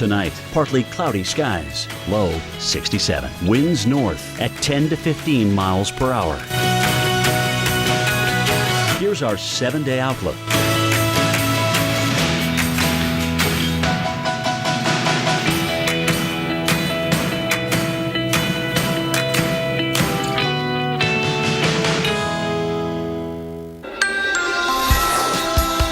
Tonight, partly cloudy skies, low 67. Winds north at 10 to 15 miles per hour. Here's our 7-day outlook.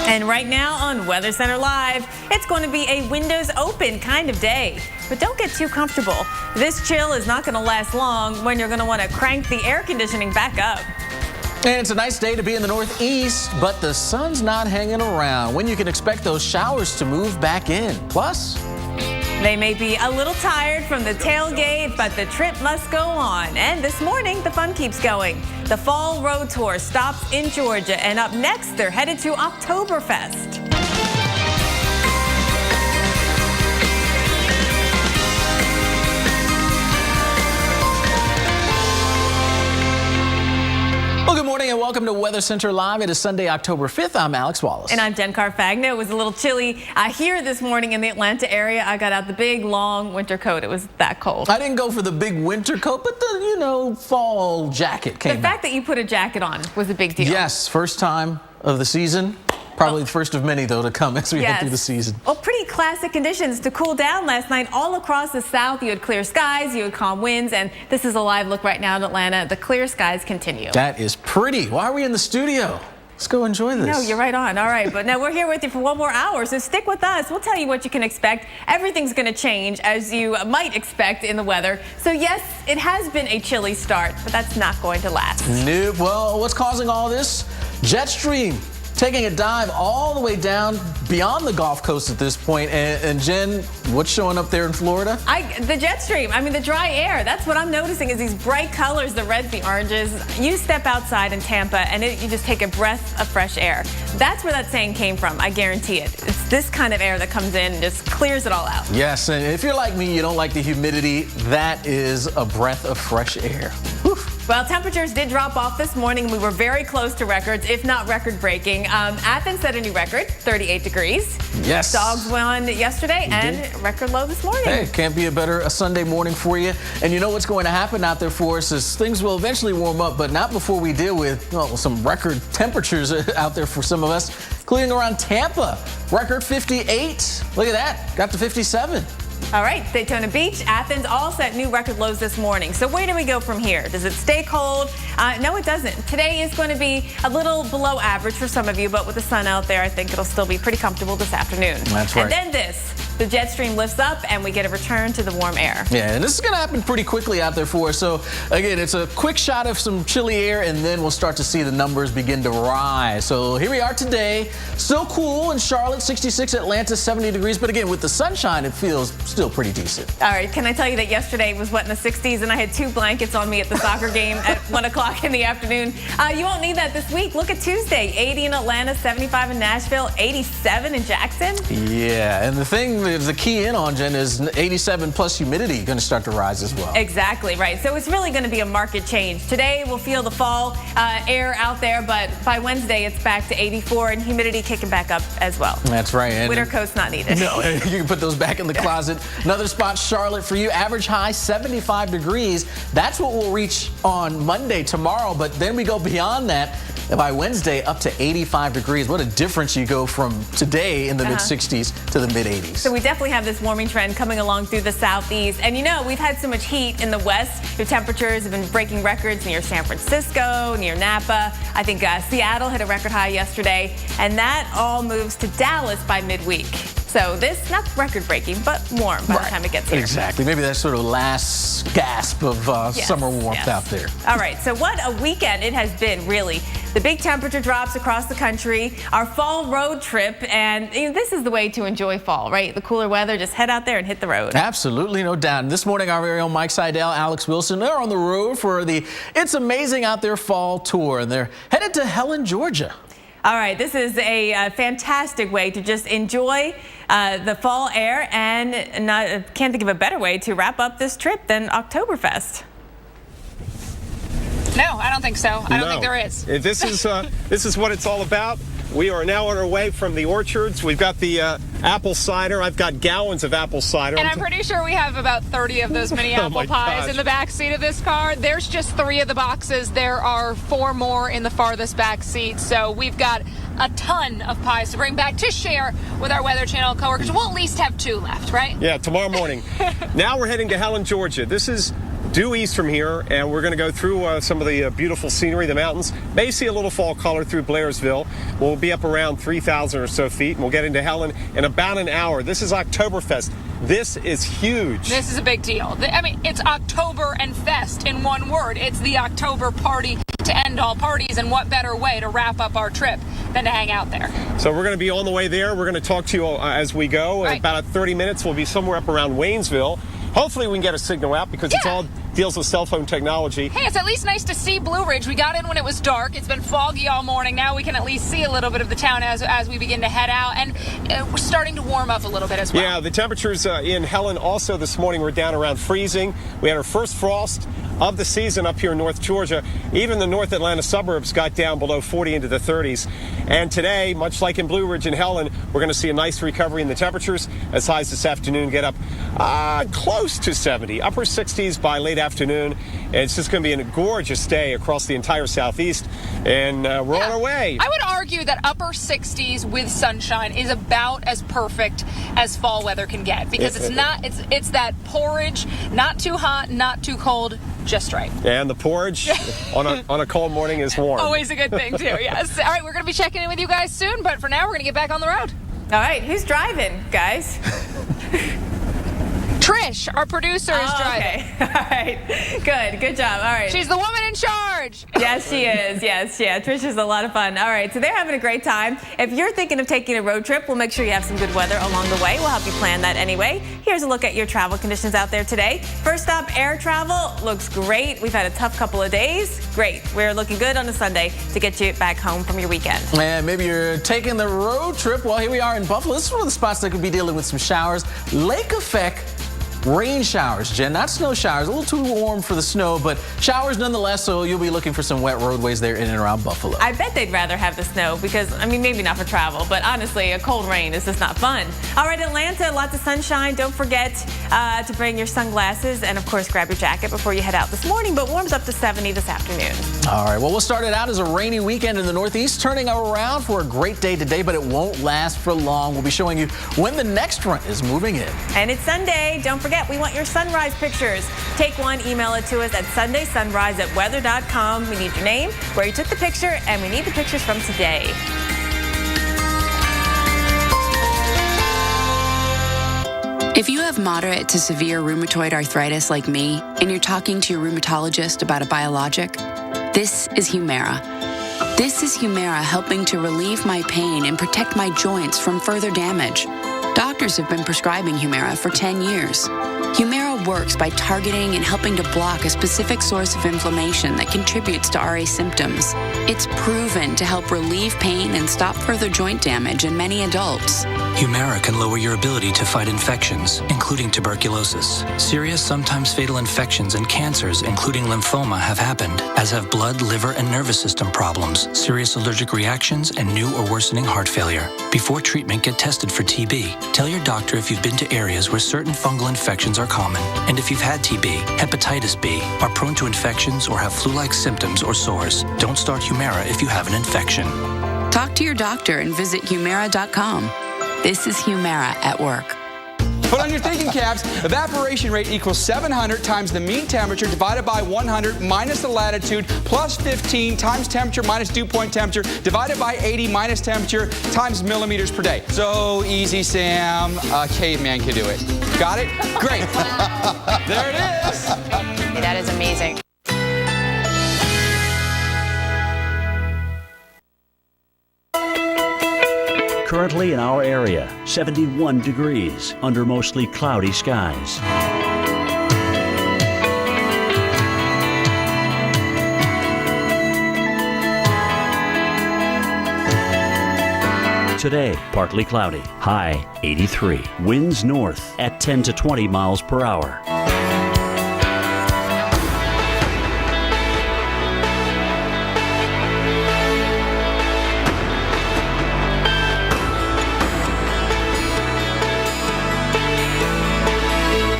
And right now on Weather Center Live, it's going to be a windows open kind of day. But don't get too comfortable. This chill is not going to last long when you're going to want to crank the air conditioning back up. And it's a nice day to be in the Northeast, but the sun's not hanging around. When you can expect those showers to move back in. Plus, they may be a little tired from the tailgate, but the trip must go on. And this morning, the fun keeps going. The Fall Road Tour stops in Georgia, and up next, they're headed to Oktoberfest. Well, good morning and welcome to Weather Center Live. It is Sunday, October 5th. I'm Alex Wallace. And I'm Jen Carfagna. It was a little chilly here this morning in the Atlanta area. I got out the big, long winter coat. It was that cold. I didn't go for the big winter coat, but the, fall jacket came out. The fact that you put a jacket on was a big deal. Yes, first time of the season. Probably the first of many, though, to come as we head through the season. Well, pretty classic conditions to cool down last night. All across the south, you had clear skies, you had calm winds, and this is a live look right now in Atlanta. The clear skies continue. That is pretty. Why are we in the studio? Let's go enjoy this. No, you're right on. All right, but now we're here with you for one more hour, so stick with us. We'll tell you what you can expect. Everything's going to change, as you might expect in the weather. So, yes, it has been a chilly start, but that's not going to last. Nope. Well, what's causing all this? Jet stream. Taking a dive all the way down beyond the Gulf Coast at this point. And Jen, what's showing up there in Florida? The jet stream. I mean, the dry air. That's what I'm noticing is these bright colors, the reds, the oranges. You step outside in Tampa and you just take a breath of fresh air. That's where that saying came from. I guarantee it. It's this kind of air that comes in and just clears it all out. Yes, and if you're like me, you don't like the humidity. That is a breath of fresh air. Whew. Well, temperatures did drop off this morning. We were very close to records, if not record-breaking. Athens set a new record, 38 degrees. Yes. Dogs won yesterday and record low this morning. Hey, can't be a Sunday morning for you. And you know what's going to happen out there for us is things will eventually warm up, but not before we deal with some record temperatures out there for some of us, including around Tampa. Record 58. Look at that. Got to 57. All right, Daytona Beach, Athens all set new record lows this morning. So where do we go from here? Does it stay cold? No, it doesn't. Today is going to be a little below average for some of you, but with the sun out there, I think it'll still be pretty comfortable this afternoon. That's right. And then the jet stream lifts up and we get a return to the warm air. Yeah, and this is going to happen pretty quickly out there for us. So, again, it's a quick shot of some chilly air, and then we'll start to see the numbers begin to rise. So here we are today. Still cool in Charlotte, 66, Atlanta, 70 degrees. But, again, with the sunshine, it feels still pretty decent. All right, can I tell you that yesterday was wet in the 60s, and I had 2 blankets on me at the soccer game at 1 o'clock in the afternoon. You won't need that this week. Look at Tuesday, 80 in Atlanta, 75 in Nashville, 87 in Jackson. Yeah, and the key in on, Jen, is 87 plus humidity going to start to rise as well. Exactly right. So it's really going to be a market change. Today we'll feel the fall air out there, but by Wednesday it's back to 84 and humidity kicking back up as well. That's right. And winter coats not needed. No, you can put those back in the closet. Another spot, Charlotte, for you. Average high 75 degrees. That's what we'll reach on Monday, tomorrow. But then we go beyond that. By Wednesday, up to 85 degrees. What a difference you go from today in the mid-60s to the mid-80s. So we definitely have this warming trend coming along through the southeast. And we've had so much heat in the west. Your temperatures have been breaking records near San Francisco, near Napa. I think Seattle hit a record high yesterday. And that all moves to Dallas by midweek. So this, not record-breaking, but warm by the time it gets here. Exactly. Maybe that sort of last gasp of summer warmth out there. All right. So what a weekend it has been, really. The big temperature drops across the country, our fall road trip, and this is the way to enjoy fall, right? The cooler weather, just head out there and hit the road. Absolutely, no doubt. And this morning, our very own Mike Seidel, Alex Wilson, they're on the road for the It's Amazing Out There Fall Tour, and they're headed to Helen, Georgia. All right, this is a fantastic way to just enjoy the fall air, and can't think of a better way to wrap up this trip than Oktoberfest. No, I don't think so. I don't think there is. This is what it's all about. We are now on our way from the orchards. We've got the apple cider. I've got gallons of apple cider. And I'm pretty sure we have about 30 of those mini apple pies in the back seat of this car. There's just 3 of the boxes. There are 4 more in the farthest back seat. So we've got a ton of pies to bring back to share with our Weather Channel coworkers. We'll at least have 2 left, right? Yeah, tomorrow morning. Now we're heading to Helen, Georgia. This is due east from here, and we're going to go through some of the beautiful scenery, the mountains. May see a little fall color through Blairsville. We'll be up around 3,000 or so feet, and we'll get into Helen in about an hour. This is Oktoberfest. This is huge. This is a big deal. I mean, it's October and fest in one word. It's the October party to end all parties, and what better way to wrap up our trip than to hang out there. So we're going to be on the way there. We're going to talk to you as we go. Right. In about 30 minutes, we'll be somewhere up around Waynesville. Hopefully we can get a signal out because it's all deals with cell phone technology. Hey, it's at least nice to see Blue Ridge. We got in when it was dark. It's been foggy all morning. Now we can at least see a little bit of the town as we begin to head out. And we're starting to warm up a little bit as well. Yeah, the temperatures in Helen also this morning were down around freezing. We had our first frost of the season up here in North Georgia. Even the North Atlanta suburbs got down below 40 into the 30s. And today, much like in Blue Ridge and Helen, we're going to see a nice recovery in the temperatures as highs this afternoon get up close to 70, upper 60s by late afternoon. And it's just going to be a gorgeous day across the entire southeast. And we're on our way. I would argue that upper 60s with sunshine is about as perfect as fall weather can get, because it's that porridge, not too hot, not too cold, just right. And the porridge on a cold morning is warm. Always a good thing, too, yes. All right, we're going to be checking in with you guys soon, but for now, we're going to get back on the road. All right, who's driving, guys? Trish, our producer, is driving. Okay. All right. Good job. All right. She's the woman in charge. Yes, she is. Yes, yeah. Trish is a lot of fun. All right, so they're having a great time. If you're thinking of taking a road trip, we'll make sure you have some good weather along the way. We'll help you plan that anyway. Here's a look at your travel conditions out there today. First up, air travel looks great. We've had a tough couple of days. Great. We're looking good on a Sunday to get you back home from your weekend. And maybe you're taking the road trip. Well, here we are in Buffalo. This is one of the spots that could be dealing with some showers. Lake Effect. Rain showers, Jen, not snow showers. A little too warm for the snow, but showers nonetheless, so you'll be looking for some wet roadways there in and around Buffalo. I bet they'd rather have the snow because, I mean, maybe not for travel, but honestly, a cold rain is just not fun. All right, Atlanta, lots of sunshine. Don't forget to bring your sunglasses and, of course, grab your jacket before you head out this morning, but warms up to 70 this afternoon. All right, well, we'll start it out as a rainy weekend in the Northeast, turning around for a great day today, but it won't last for long. We'll be showing you when the next front is moving in. And it's Sunday. Don't forget, we want your sunrise pictures. Take one, email it to us at sundaysunrise@weather.com. We need your name, where you took the picture, and we need the pictures from today. If you have moderate to severe rheumatoid arthritis like me, and you're talking to your rheumatologist about a biologic, this is Humira. This is Humira helping to relieve my pain and protect my joints from further damage. Doctors have been prescribing Humira for 10 years. Humira works by targeting and helping to block a specific source of inflammation that contributes to RA symptoms. It's proven to help relieve pain and stop further joint damage in many adults. Humira can lower your ability to fight infections, including tuberculosis. Serious, sometimes fatal infections and cancers, including lymphoma, have happened, as have blood, liver, and nervous system problems, serious allergic reactions, and new or worsening heart failure. Before treatment, get tested for TB. Tell your doctor if you've been to areas where certain fungal infections are common, and if you've had TB, hepatitis B, are prone to infections, or have flu-like symptoms or sores. Don't start Humira if you have an infection. Talk to your doctor and visit Humira.com. This is Humira at work. Put on your thinking caps. Evaporation rate equals 700 times the mean temperature divided by 100 minus the latitude plus 15 times temperature minus dew point temperature divided by 80 minus temperature times millimeters per day. So easy, Sam. A caveman could do it. Got it? Great. There it is. That is amazing. Currently in our area, 71 degrees under mostly cloudy skies. Today, partly cloudy, high 83. Winds north at 10 to 20 miles per hour.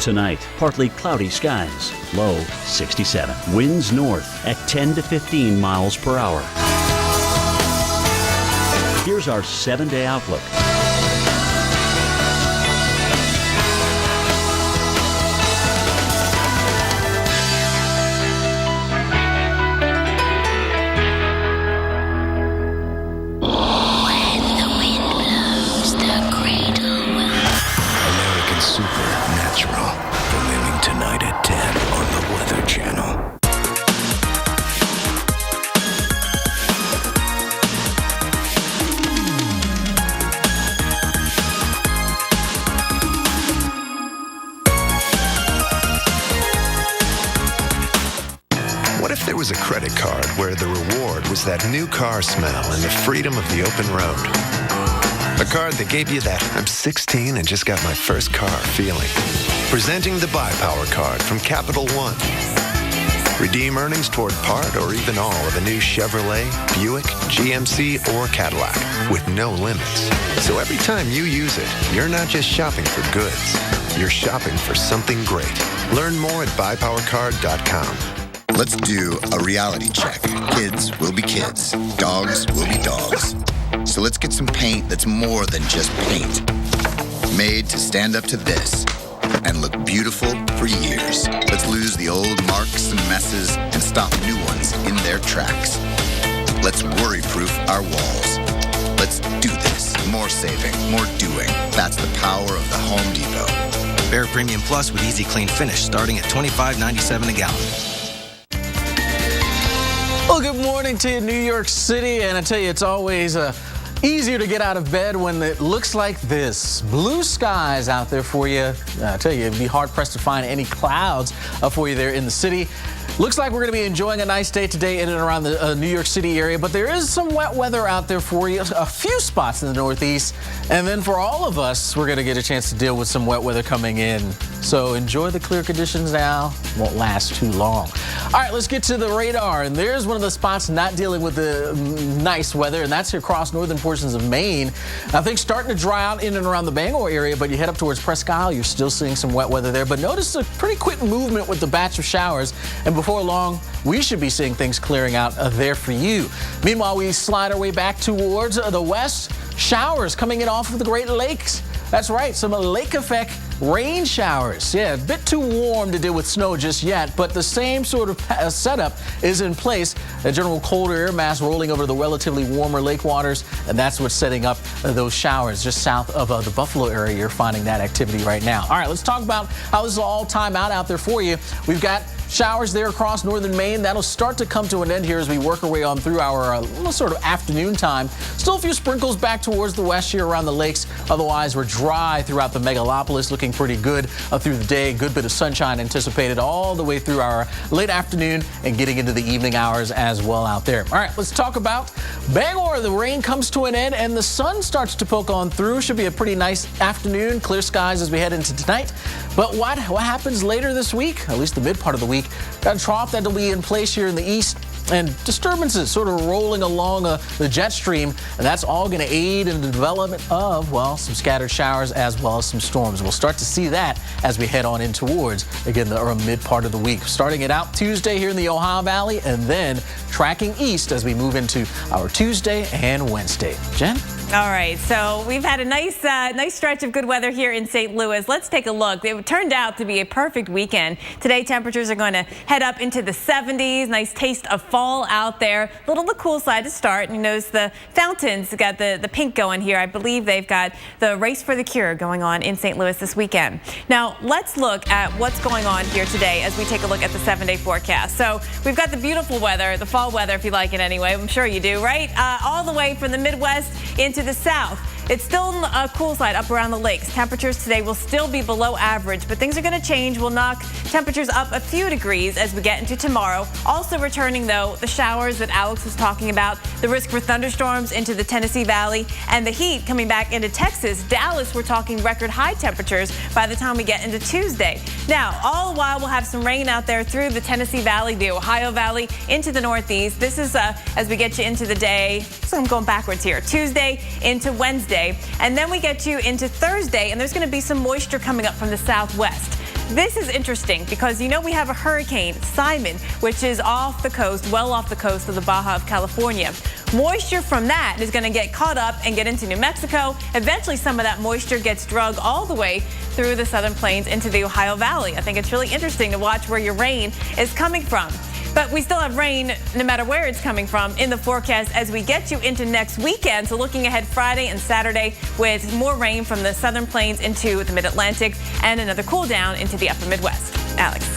Tonight, partly cloudy skies, low 67. Winds north at 10 to 15 miles per hour. Here's our 7-day outlook. Supernatural, premiering tonight at 10 on the Weather Channel. What if there was a credit card where the reward was that new car smell and the freedom of the open road? A card that gave you that I'm 16 and just got my first car feeling. Presenting the Buy Power card from Capital One. Redeem earnings toward part or even all of a new Chevrolet, Buick, GMC, or Cadillac with no limits. So every time you use it, you're not just shopping for goods. You're shopping for something great. Learn more at buypowercard.com. Let's do a reality check. Kids will be kids. Dogs will be dogs. So let's get some paint that's more than just paint. Made to stand up to this and look beautiful for years. Let's lose the old marks and messes and stop new ones in their tracks. Let's worry-proof our walls. Let's do this. More saving, more doing. That's the power of the Home Depot. Behr Premium Plus with Easy Clean Finish starting at $25.97 a gallon. Well, good morning to you, New York City. And I tell you, it's always easier to get out of bed when it looks like this. Blue skies out there for you. I tell you, it'd be hard-pressed to find any clouds for you there in the city. Looks like we're going to be enjoying a nice day today in and around the New York City area, but there is some wet weather out there for you. A few spots in the Northeast. And then for all of us, we're going to get a chance to deal with some wet weather coming in. So enjoy the clear conditions now. Won't last too long. All right, let's get to the radar. And there's one of the spots not dealing with the nice weather, and that's across northern portions of Maine. Now, things starting to dry out in and around the Bangor area, but you head up towards Presque Isle, you're still seeing some wet weather there. But notice a pretty quick movement with the batch of showers. And before long, we should be seeing things clearing out there for you. Meanwhile, we slide our way back towards the west. Showers coming in off of the Great Lakes. That's right, some lake effect rain showers. Yeah, a bit too warm to deal with snow just yet, but the same sort of setup is in place. A general colder air mass rolling over the relatively warmer lake waters, and that's what's setting up those showers just south of the Buffalo area. You're finding that activity right now. All right, let's talk about how this will all time out there for you. We've got showers there across northern Maine. That'll start to come to an end here as we work our way on through our sort of afternoon time. Still a few sprinkles back towards the west here around the lakes. Otherwise, we're dry throughout the megalopolis, looking pretty good through the day. Good bit of sunshine anticipated all the way through our late afternoon and getting into the evening hours as well out there. All right, let's talk about Bangor. The rain comes to an end and the sun starts to poke on through. Should be a pretty nice afternoon. Clear skies as we head into tonight. But what happens later this week, at least the mid part of the week? Got a trough that'll be in place here in the east, and disturbances sort of rolling along the jet stream, and that's all going to aid in the development of, well, some scattered showers as well as some storms. We'll start to see that as we head on in towards, again, the mid part of the week. Starting it out Tuesday here in the Ohio Valley, and then tracking east as we move into our Tuesday and Wednesday. Jen? All right, so we've had a nice stretch of good weather here in St. Louis. Let's take a look. It turned out to be a perfect weekend. Today, temperatures are going to head up into the 70s. Nice taste of fall out there. A little on the cool side to start. And you notice the fountains got the pink going here. I believe they've got the Race for the Cure going on in St. Louis this weekend. Now, let's look at what's going on here today as we take a look at the 7-day forecast. So we've got the beautiful weather, the fall weather, if you like it anyway. I'm sure you do, right? All the way from the Midwest into the south. It's still a cool side up around the lakes. Temperatures today will still be below average, but things are going to change. We'll knock temperatures up a few degrees as we get into tomorrow. Also returning, though, the showers that Alex was talking about, the risk for thunderstorms into the Tennessee Valley, and the heat coming back into Texas. Dallas, we're talking record high temperatures by the time we get into Tuesday. Now, all the while, we'll have some rain out there through the Tennessee Valley, the Ohio Valley, into the Northeast. This is as we get you into the day. So I'm going backwards here. Tuesday into Wednesday. And then we get you into Thursday, and there's going to be some moisture coming up from the southwest. this is interesting because we have a hurricane, Simon, which is off the coast, well off the coast of the Baja of California. Moisture from that is going to get caught up and get into New Mexico. Eventually, some of that moisture gets dragged all the way through the southern plains into the Ohio Valley. I think it's really interesting to watch where your rain is coming from. But we still have rain no matter where it's coming from in the forecast as we get you into next weekend. So looking ahead Friday and Saturday with more rain from the southern plains into the mid-Atlantic and another cool down into the upper Midwest. Alex.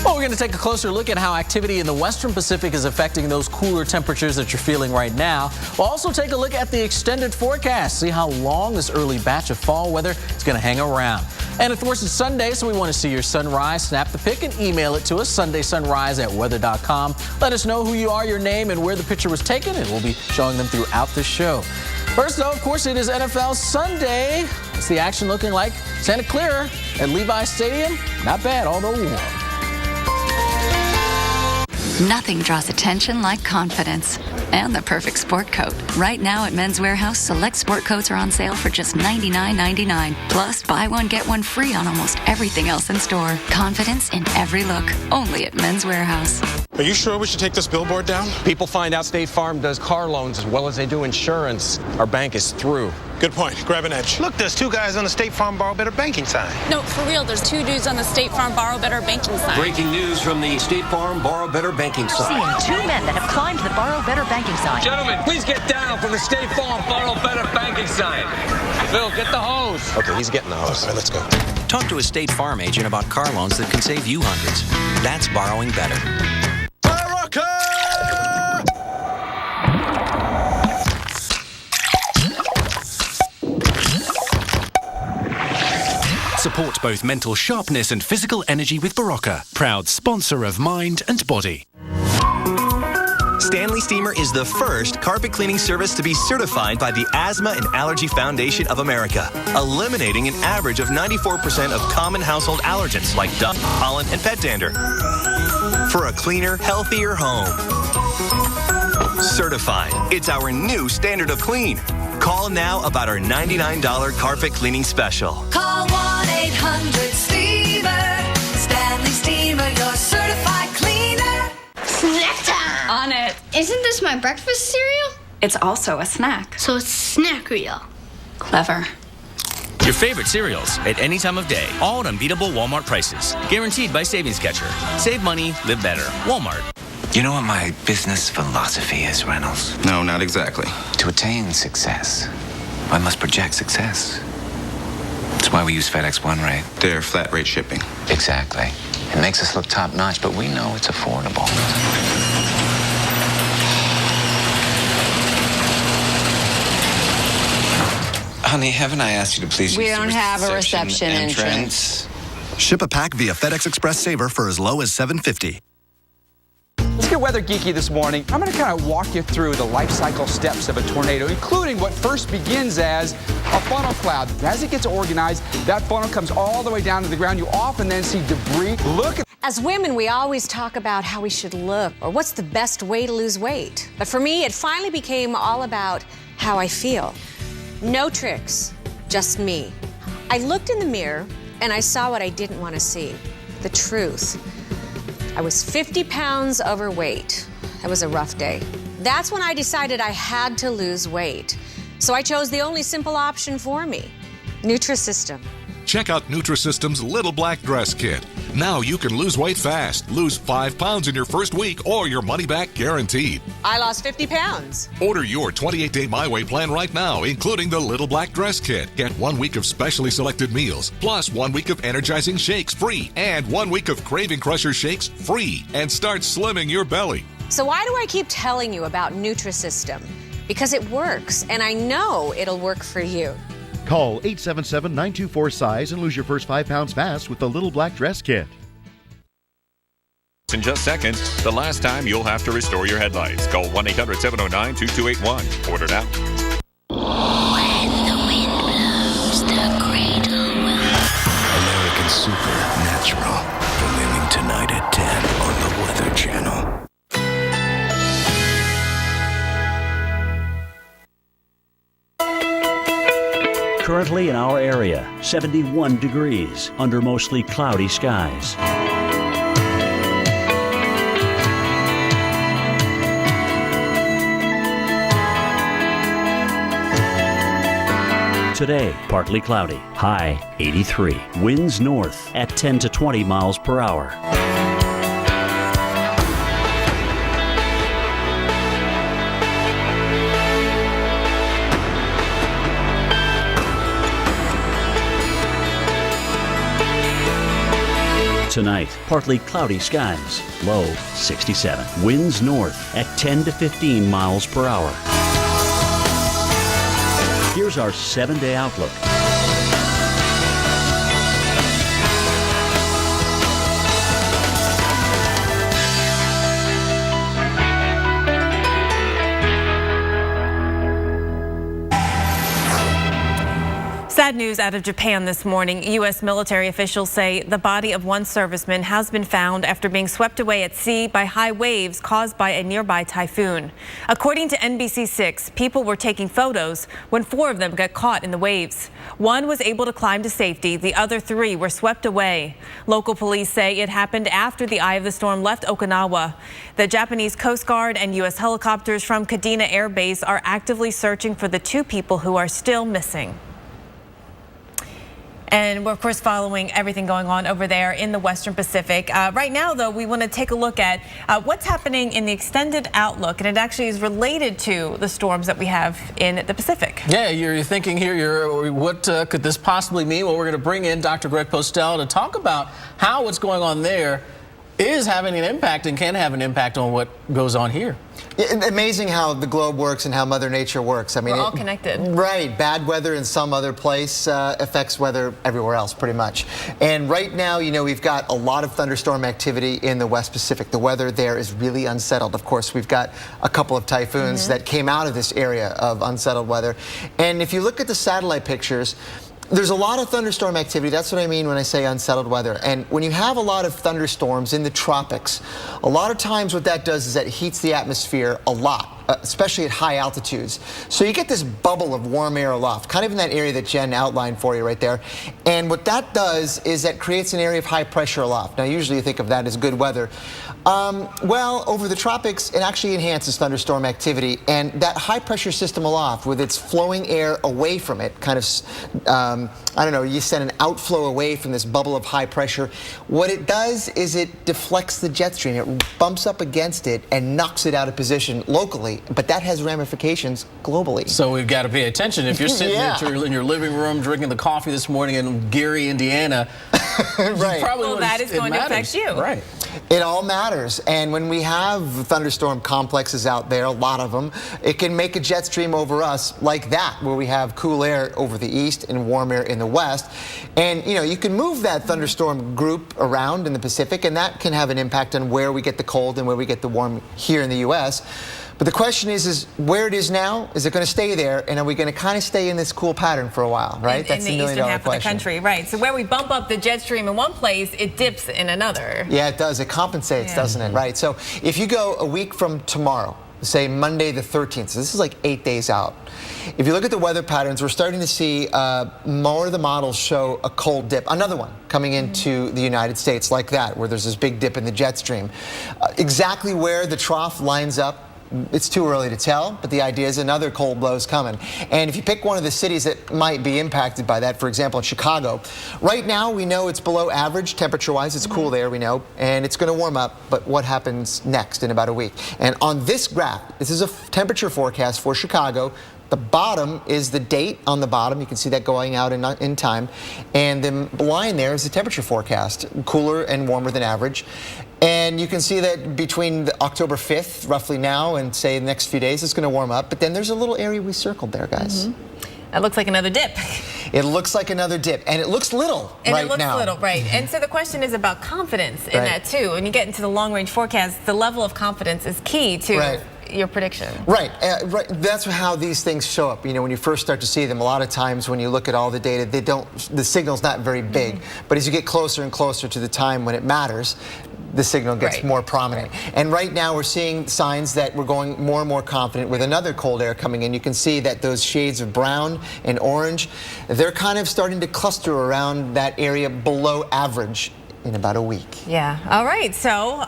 Well, we're going to take a closer look at how activity in the western Pacific is affecting those cooler temperatures that you're feeling right now. We'll also take a look at the extended forecast, see how long this early batch of fall weather is going to hang around. And of course, it's Sunday, so we want to see your sunrise. Snap the pic and email it to us, sundaysunrise@weather.com. Let us know who you are, your name, and where the picture was taken, and we'll be showing them throughout the show. First, though, of course, it is NFL Sunday. What's the action looking like? Santa Clara at Levi Stadium. Not bad, although warm. Nothing draws attention like confidence and the perfect sport coat. Right now at Men's Warehouse, select sport coats are on sale for just $99.99. Plus, buy one, get one free on almost everything else in store. Confidence in every look. Only at Men's Warehouse. Are you sure we should take this billboard down? People find out State Farm does car loans as well as they do insurance. Our bank is through. Good point. Grab an edge. Look, there's two guys on the State Farm Borrow Better banking sign. No, for real, there's two dudes on the State Farm Borrow Better banking sign. Breaking news from the State Farm Borrow Better banking sign. Seeing two men that have climbed the Borrow Better banking sign. Gentlemen, please get down from the State Farm Borrow Better banking sign. Phil, get the hose. Okay, he's getting the hose. All right, let's go. Talk to a State Farm agent about car loans that can save you hundreds. That's borrowing better. Support both mental sharpness and physical energy with Barocca, proud sponsor of Mind and Body. Stanley Steamer is the first carpet cleaning service to be certified by the Asthma and Allergy Foundation of America, eliminating an average of 94% of common household allergens like dust, pollen, and pet dander. For a cleaner, healthier home. Certified. It's our new standard of clean. Call now about our $99 carpet cleaning special. Call 1-800-STEAMER. Stanley Steamer, your certified cleaner. Snack time! On it. Isn't this my breakfast cereal? It's also a snack. So it's snack reel. Clever. Your favorite cereals at any time of day. All at unbeatable Walmart prices. Guaranteed by Savings Catcher. Save money, live better. Walmart. You know what my business philosophy is, Reynolds? No, not exactly. To attain success, one must project success. That's why we use FedEx One Rate. They're flat rate shipping. Exactly. It makes us look top notch, but we know it's affordable. Honey, haven't I asked you to please We use the don't have a reception entrance. Ship a pack via FedEx Express Saver for as low as $7.50. Let's get weather geeky this morning. I'm going to kind of walk you through the life cycle steps of a tornado, including what first begins as a funnel cloud. As it gets organized, that funnel comes all the way down to the ground. You often then see debris. As women, we always talk about how we should look or what's the best way to lose weight. But for me, it finally became all about how I feel. No tricks, just me. I looked in the mirror and I saw what I didn't want to see, the truth. I was 50 pounds overweight. It was a rough day. That's when I decided I had to lose weight. So I chose the only simple option for me, Nutrisystem. Check out Nutrisystem's Little Black Dress Kit. Now you can lose weight fast. Lose 5 pounds in your first week or your money back guaranteed. I lost 50 pounds. Order your 28-day My Way plan right now, including the Little Black Dress Kit. Get 1 week of specially selected meals, plus 1 week of energizing shakes free, and 1 week of Craving Crusher shakes free. And start slimming your belly. So why do I keep telling you about Nutrisystem? Because it works, and I know it'll work for you. Call 877-924-SIZE and lose your first 5 pounds fast with the Little Black Dress Kit. In just seconds, the last time you'll have to restore your headlights. Call 1-800-709-2281. Order now. When the wind blows, the cradle will. American Supernatural. Premiering tonight at 10 on the Weather Channel. Currently in our area, 71 degrees under mostly cloudy skies. Today, partly cloudy, high 83. Winds north at 10 to 20 miles per hour. Tonight, partly cloudy skies, low 67. Winds north at 10 to 15 miles per hour. Here's our 7-day outlook. Sad news out of Japan this morning. U.S. military officials say the body of one serviceman has been found after being swept away at sea by high waves caused by a nearby typhoon. According to NBC6, people were taking photos when 4 of them got caught in the waves. One was able to climb to safety. The other 3 were swept away. Local police say it happened after the eye of the storm left Okinawa. The Japanese Coast Guard and U.S. helicopters from Kadena Air Base are actively searching for the 2 people who are still missing. And we're, of course, following everything going on over there in the Western Pacific. Right now, though, we want to take a look at what's happening in the extended outlook. And it actually is related to the storms that we have in the Pacific. Yeah, you're thinking here, what could this possibly mean? Well, we're going to bring in Dr. Greg Postel to talk about how what's going on there is having an impact and can have an impact on what goes on here. Amazing how the globe works and how Mother Nature works. I mean, we're all connected. Right. Bad weather in some other place affects weather everywhere else, pretty much. And right now, you know, we've got a lot of thunderstorm activity in the West Pacific. The weather there is really unsettled. Of course, we've got a couple of typhoons that came out of this area of unsettled weather. And if you look at the satellite pictures, there's a lot of thunderstorm activity. That's what I mean when I say unsettled weather. And when you have a lot of thunderstorms in the tropics, a lot of times what that does is that heats the atmosphere a lot, especially at high altitudes. So you get this bubble of warm air aloft, kind of in that area that Jen outlined for you right there. And what that does is that creates an area of high pressure aloft. Now, usually you think of that as good weather. Well, over the tropics, it actually enhances thunderstorm activity. And that high pressure system aloft, with its flowing air away from it, kind of, I don't know, you send an outflow away from this bubble of high pressure. What it does is it deflects the jet stream. It bumps up against it and knocks it out of position locally. But that has ramifications globally. So we've got to pay attention. If you're sitting in your living room drinking the coffee this morning in Gary, Indiana, right. Well, that is going to affect you. Right. It all matters. And when we have thunderstorm complexes out there, a lot of them, it can make a jet stream over us like that, where we have cool air over the east and warm air in the west. And, you know, you can move that thunderstorm group around in the Pacific, and that can have an impact on where we get the cold and where we get the warm here in the U.S. But the question is where it is now, is it going to stay there? And are we going to kind of stay in this cool pattern for a while, right? That's the eastern half of the country, right. So where we bump up the jet stream in one place, it dips in another. Yeah, it does. It compensates, doesn't it? Right. So if you go a week from tomorrow, say Monday the 13th, so this is like 8 days out. If you look at the weather patterns, we're starting to see more of the models show a cold dip. Another one coming into the United States like that, where there's this big dip in the jet stream. Exactly where the trough lines up, it's too early to tell, but the idea is another cold blow's coming. And if you pick one of the cities that might be impacted by that, for example, in Chicago, right now we know it's below average temperature-wise. It's cool there, we know, and it's going to warm up. But what happens next in about a week? And on this graph, this is a temperature forecast for Chicago. The bottom is the date on the bottom. You can see that going out in time. And the line there is the temperature forecast, cooler and warmer than average. And you can see that between October 5th, roughly now, and say the next few days, it's going to warm up. But then there's a little area we circled there, guys. That looks like another dip. It looks like another dip, and it looks little right now. And it looks little, right. And so the question is about confidence in that, too. When you get into the long-range forecast, the level of confidence is key to your prediction. Right. That's how these things show up. You know, when you first start to see them, a lot of times when you look at all the data, the signal's not very big. But as you get closer and closer to the time when it matters, the signal gets more prominent. And right now we're seeing signs that we're going more and more confident with another cold air coming in. You can see that those shades of brown and orange, they're kind of starting to cluster around that area below average in about a week. Yeah. All right. So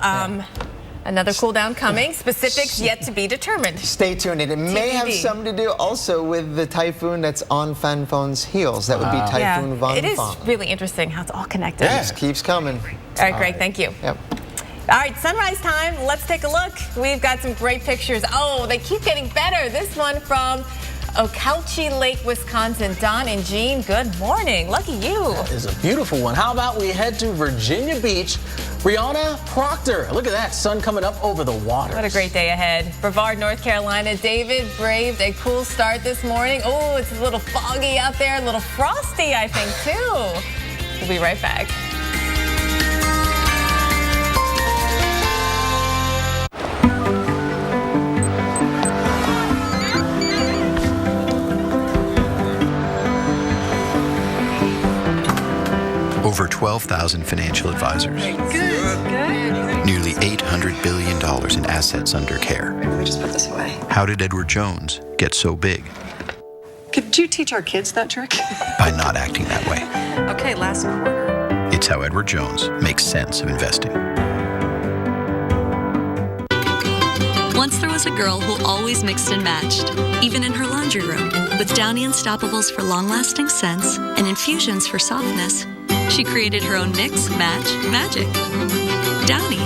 another cool down coming. Specifics yet to be determined. Stay tuned. And it may have something to do also with the typhoon that's on Fanfon's heels. That would be Typhoon Fanfon. It is really interesting how it's all connected. Yeah. It just keeps coming. All right, Greg. Thank you. Yep. All right, sunrise time. Let's take a look. We've got some great pictures. Oh, they keep getting better. This one from Ocauchee Lake, Wisconsin. Don and Jean, good morning. Lucky you. That is a beautiful one. How about we head to Virginia Beach? Brianna Proctor. Look at that. Sun coming up over the water. What a great day ahead. Brevard, North Carolina. David braved a cool start this morning. Oh, it's a little foggy out there. A little frosty, I think, too. We'll be right back. Over 12,000 financial advisors. Nearly $800 billion in assets under care. Maybe we just put this away. How did Edward Jones get so big? Could you teach our kids that trick? By not acting that way. Okay, last quarter. It's how Edward Jones makes sense of investing. Once there was a girl who always mixed and matched, even in her laundry room. With Downy Unstoppables for long-lasting scents and infusions for softness, she created her own mix, match, magic. Downy.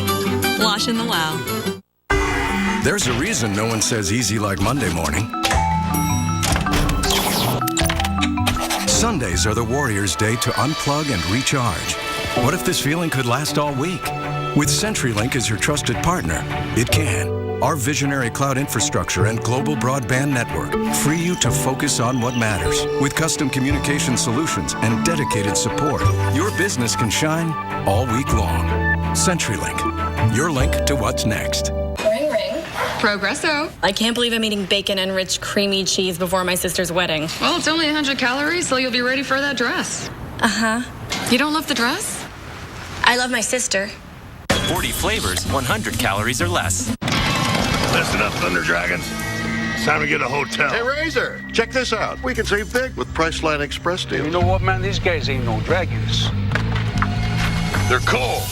Wash in the wow. There's a reason no one says easy like Monday morning. Sundays are the Warriors' day to unplug and recharge. What if this feeling could last all week? With CenturyLink as your trusted partner, it can. Our visionary cloud infrastructure and global broadband network free you to focus on what matters. With custom communication solutions and dedicated support, your business can shine all week long. CenturyLink, your link to what's next. Ring, ring. Progresso. I can't believe I'm eating bacon-enriched creamy cheese before my sister's wedding. Well, it's only 100 calories, so you'll be ready for that dress. Uh-huh. You don't love the dress? I love my sister. 40 flavors, 100 calories or less. Listen up, Thunder Dragons. It's time to get a hotel. Hey, Razor, check this out. We can save big with Priceline Express deals. You know what, man? These guys ain't no dragons. They're cool.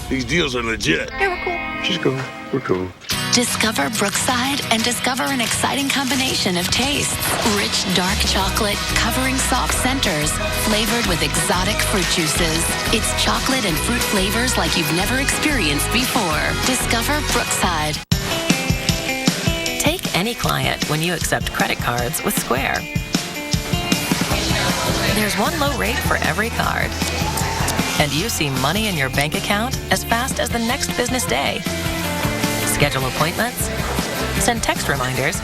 These deals are legit. Yeah, we're cool. She's cool. We're cool. Discover Brookside and discover an exciting combination of tastes. Rich, dark chocolate covering soft centers, flavored with exotic fruit juices. It's chocolate and fruit flavors like you've never experienced before. Discover Brookside. Take any client when you accept credit cards with Square. There's one low rate for every card. And you see money in your bank account as fast as the next business day. Schedule appointments, send text reminders,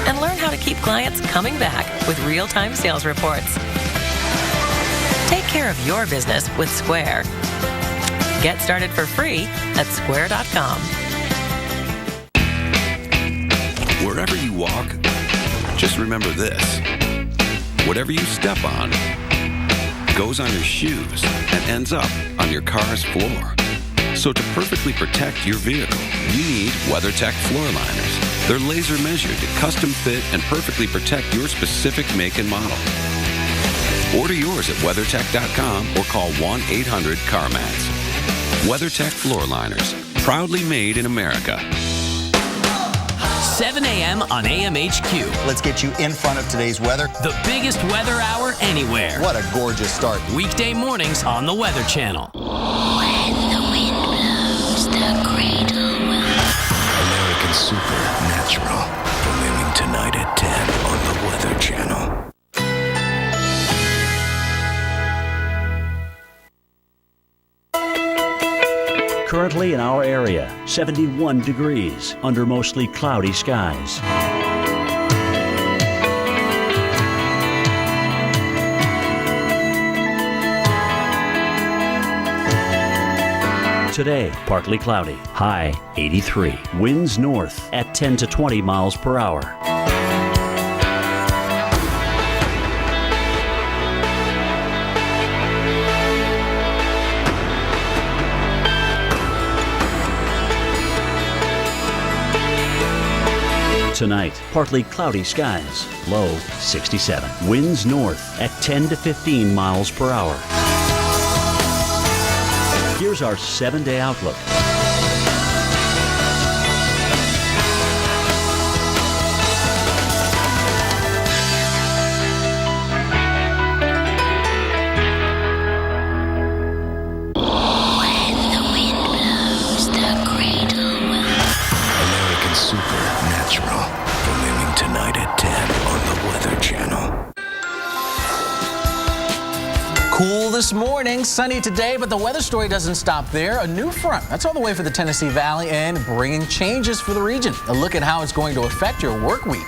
and learn how to keep clients coming back with real-time sales reports. Take care of your business with Square. Get started for free at square.com. Wherever you walk, just remember this. Whatever you step on goes on your shoes and ends up on your car's floor. So to perfectly protect your vehicle, you need WeatherTech floor liners. They're laser measured to custom fit and perfectly protect your specific make and model. Order yours at WeatherTech.com or call 1-800-CarMats. WeatherTech floor liners, proudly made in America. 7 a.m. on AMHQ. Let's get you in front of today's weather. The biggest weather hour anywhere. What a gorgeous start. Weekday mornings on the Weather Channel. When the wind blows, the cradle will... American Supernatural. Premiering tonight at 10 on the Weather Channel. Currently in our area, 71 degrees under mostly cloudy skies. Today, partly cloudy, high 83. Winds north at 10 to 20 miles per hour. Tonight, partly cloudy skies, low 67. Winds north at 10 to 15 miles per hour. Here's our 7-day outlook. Supernatural, premiering tonight at 10 on the Weather Channel. Cool this morning, sunny today, but the weather story doesn't stop there. A new front, that's all the way for the Tennessee Valley and bringing changes for the region. A look at how it's going to affect your work week.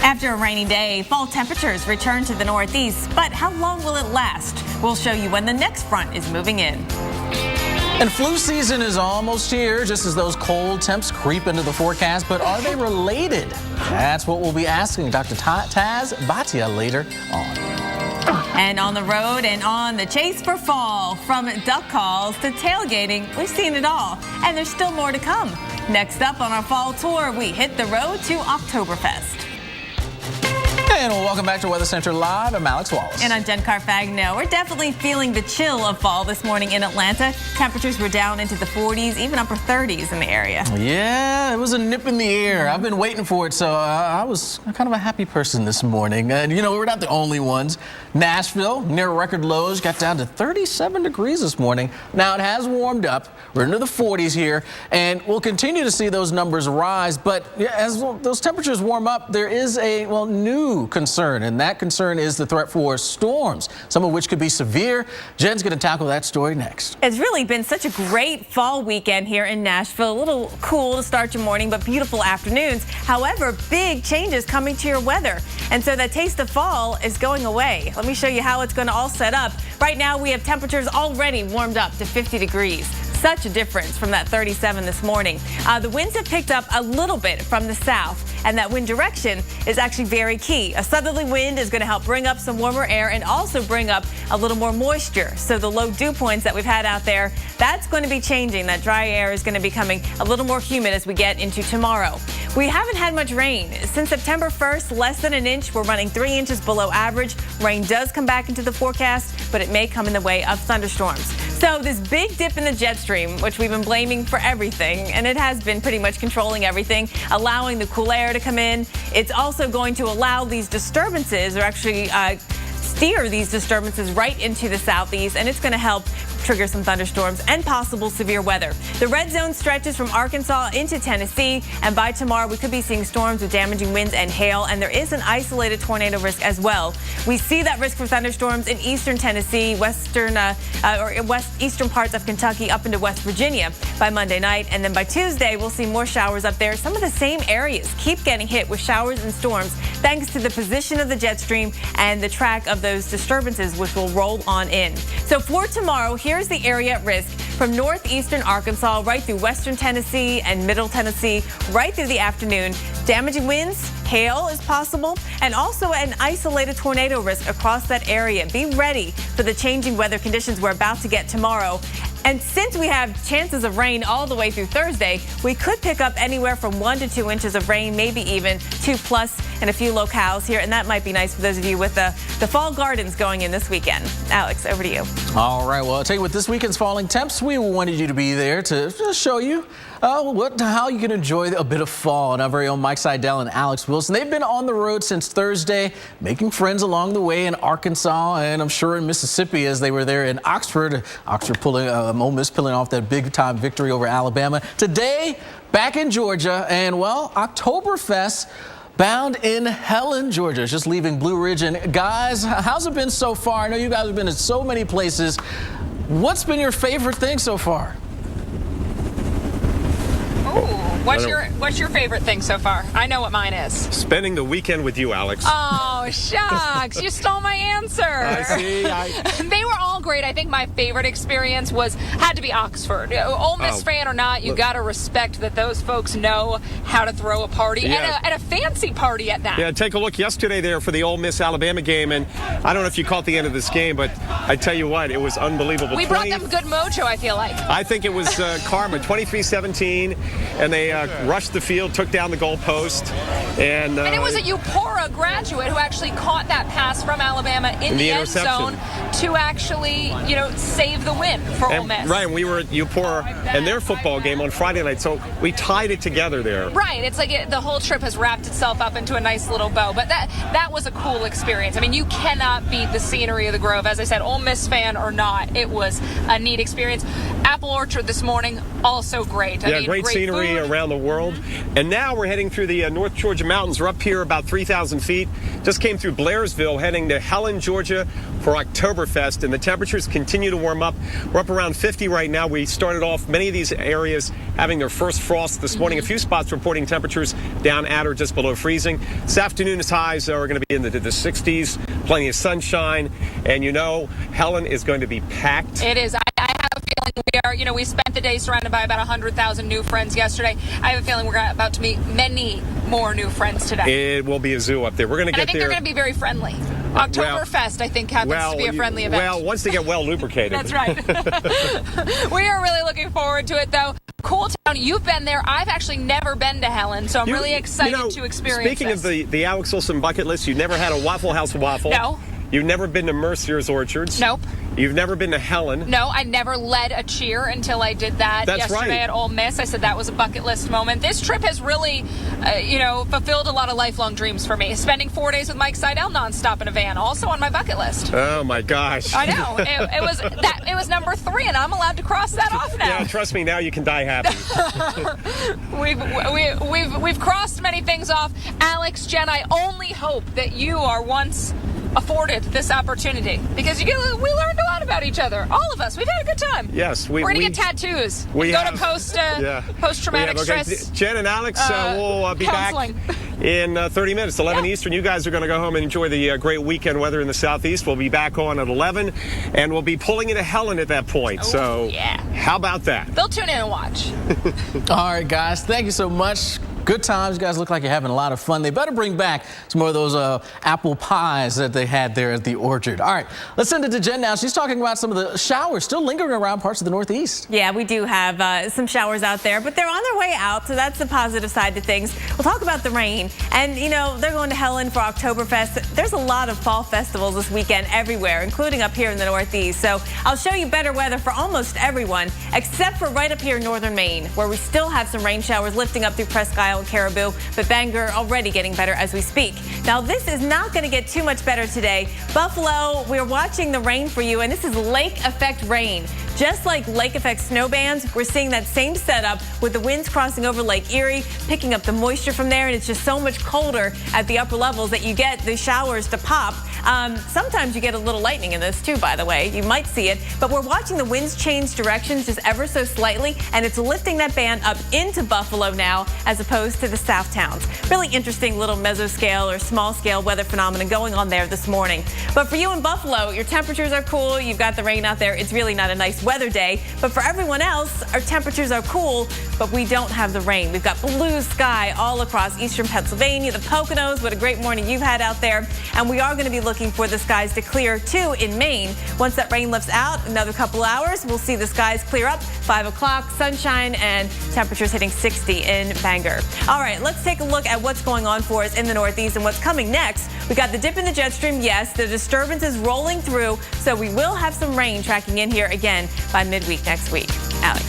After a rainy day, fall temperatures return to the northeast, but how long will it last? We'll show you when the next front is moving in. And flu season is almost here, just as those cold temps creep into the forecast. But are they related? That's what we'll be asking Dr. Taz Bhatia later on. And on the road and on the chase for fall, from duck calls to tailgating, we've seen it all. And there's still more to come. Next up on our fall tour, we hit the road to Oktoberfest. And welcome back to Weather Center Live. I'm Alex Wallace. And I'm Jen Carfagno. We're definitely feeling the chill of fall this morning in Atlanta. Temperatures were down into the 40s, even upper 30s in the area. Yeah, it was a nip in the air. I've been waiting for it, so I was kind of a happy person this morning. And, you know, we're not the only ones. Nashville, near record lows, got down to 37 degrees this morning. Now, it has warmed up. We're into the 40s here, and we'll continue to see those numbers rise. But as those temperatures warm up, there is a, new concern, and that concern is the threat for storms, some of which could be severe. Jen's going to tackle that story next. It's really been such a great fall weekend here in Nashville. A little cool to start your morning, but beautiful afternoons. However, big changes coming to your weather. And so that taste of fall is going away. Let me show you how it's going to all set up. Right now, we have temperatures already warmed up to 50 degrees. Such a difference from that 37 this morning. The winds have picked up a little bit from the south, and that wind direction is actually very key. A southerly wind is going to help bring up some warmer air and also bring up a little more moisture. So the low dew points that we've had out there, that's going to be changing. That dry air is going to be becoming a little more humid as we get into tomorrow. We haven't had much rain. Since September 1st, less than an inch. We're running 3 inches below average. Rain does come back into the forecast, but it may come in the way of thunderstorms. So this big dip in the jet stream, which we've been blaming for everything, and it has been pretty much controlling everything, allowing the cool air to come in. It's also going to allow these disturbances, or actually steer these disturbances right into the southeast, and it's going to help trigger some thunderstorms and possible severe weather. The red zone stretches from Arkansas into Tennessee, and by tomorrow we could be seeing storms with damaging winds and hail, and there is an isolated tornado risk as well. We see that risk for thunderstorms in eastern Tennessee, eastern parts of Kentucky up into West Virginia by Monday night, and then by Tuesday we'll see more showers up there. Some of the same areas keep getting hit with showers and storms thanks to the position of the jet stream and the track of those disturbances, which will roll on in. So for tomorrow, here's the area at risk from northeastern Arkansas right through western Tennessee and middle Tennessee right through the afternoon. Damaging winds, hail is possible, and also an isolated tornado risk across that area. Be ready for the changing weather conditions we're about to get tomorrow. And since we have chances of rain all the way through Thursday, we could pick up anywhere from 1 to 2 inches of rain, maybe even 2+ in a few locales here. And that might be nice for those of you with the fall gardens going in this weekend. Alex, over to you. All right. Well, I'll tell you, with this weekend's falling temps, we wanted you to be there to just show you how you can enjoy a bit of fall. And our very own Mike Seidel and Alex Wilson, they've been on the road since Thursday, making friends along the way in Arkansas and I'm sure in Mississippi as they were there in Oxford. Oxford pulling Ole Miss pulling off that big-time victory over Alabama. Today, back in Georgia, and well, Oktoberfest bound in Helen, Georgia. It's just leaving Blue Ridge. And guys, how's it been so far? I know you guys have been in so many places. What's been your favorite thing so far? What's your favorite thing so far? I know what mine is. Spending the weekend with you, Alex. Oh, shucks. You stole my answer. I see. They were all great. I think my favorite experience had to be Oxford. Ole Miss fan or not, you got to respect that those folks know how to throw a party, and a fancy party at that. Yeah, take a look yesterday there for the Ole Miss Alabama game, and I don't know if you caught the end of this game, but I tell you what, it was unbelievable. We brought them good mojo, I feel like. I think it was karma, 23-17. and they rushed the field, took down the goalpost, and it was a Eupora graduate who actually caught that pass from Alabama in the end zone to actually, save the win for Ole Miss. Right, and we were at Eupora and their football game on Friday night, so we tied it together there. Right, it's like the whole trip has wrapped itself up into a nice little bow, but that was a cool experience. I mean, you cannot beat the scenery of the Grove. As I said, Ole Miss fan or not, it was a neat experience. Apple Orchard this morning, also great. I mean, great scenery food around the world. And now we're heading through the North Georgia mountains. We're up here about 3,000 feet. Just came through Blairsville, heading to Helen, Georgia for Oktoberfest, and the temperatures continue to warm up. We're up around 50 right now. We started off many of these areas having their first frost this morning. A few spots reporting temperatures down at or just below freezing. This afternoon's highs are going to be in the 60s, plenty of sunshine, and Helen is going to be packed. It is. I have a feeling we spent the day surrounded by about 100,000 new friends yesterday. I have a feeling we're about to meet many more new friends today. It will be a zoo up there. We're going to get there. I think they're going to be very friendly. Oktoberfest, I think, happens to be a friendly event. Well, once they get well lubricated. That's right. We are really looking forward to it, though. Cool town. You've been there. I've actually never been to Helen, so I'm really excited to experience Speaking of the Alex Wilson bucket list, you've never had a Waffle House waffle. No. You've never been to Mercier's Orchards. Nope. You've never been to Helen. No, I never led a cheer until I did that yesterday at Ole Miss. I said that was a bucket list moment. This trip has really, fulfilled a lot of lifelong dreams for me. Spending 4 days with Mike Seidel nonstop in a van, also on my bucket list. Oh my gosh! I know it was number 3, and I'm allowed to cross that off now. Yeah, trust me, now you can die happy. We've crossed many things off. Alex, Jen, I only hope that you are once afforded this opportunity, because we learned a lot about each other. All of us. We've had a good time. Yes. We're going to get tattoos. We go to post-traumatic stress. Jen and Alex will be counseling back in 30 minutes, 11 Eastern. You guys are going to go home and enjoy the great weekend weather in the southeast. We'll be back on at 11, and we'll be pulling into Helen at that point. How about that? They'll tune in and watch. All right, guys. Thank you so much. Good times. You guys look like you're having a lot of fun. They better bring back some more of those apple pies that they had there at the orchard. All right, let's send it to Jen now. She's talking about some of the showers still lingering around parts of the Northeast. Yeah, we do have some showers out there, but they're on their way out, so that's the positive side to things. We'll talk about the rain. And, they're going to Helen for Oktoberfest. There's a lot of fall festivals this weekend everywhere, including up here in the Northeast. So I'll show you better weather for almost everyone, except for right up here in northern Maine, where we still have some rain showers lifting up through Presque Isle and Caribou, but Bangor already getting better as we speak. Now, this is not going to get too much better today. Buffalo, we're watching the rain for you, and this is lake effect rain. Just like lake effect snow bands, we're seeing that same setup with the winds crossing over Lake Erie, picking up the moisture from there, and it's just so much colder at the upper levels that you get the showers to pop. Sometimes you get a little lightning in this too, by the way. You might see it, but we're watching the winds change directions just ever so slightly, and it's lifting that band up into Buffalo now as opposed to the south towns. Really interesting little mesoscale or small scale weather phenomenon going on there this morning. But for you in Buffalo, your temperatures are cool. You've got the rain out there. It's really not a nice weather day. But for everyone else, our temperatures are cool, but we don't have the rain. We've got blue sky all across eastern Pennsylvania, the Poconos. What a great morning you've had out there. And we are going to be looking for the skies to clear too in Maine. Once that rain lifts out, another couple hours, we'll see the skies clear up. 5 o'clock, sunshine, and temperatures hitting 60 in Bangor. All right, let's take a look at what's going on for us in the Northeast and what's coming next. We got the dip in the jet stream. Yes, the disturbance is rolling through, so we will have some rain tracking in here again by midweek next week. Alex.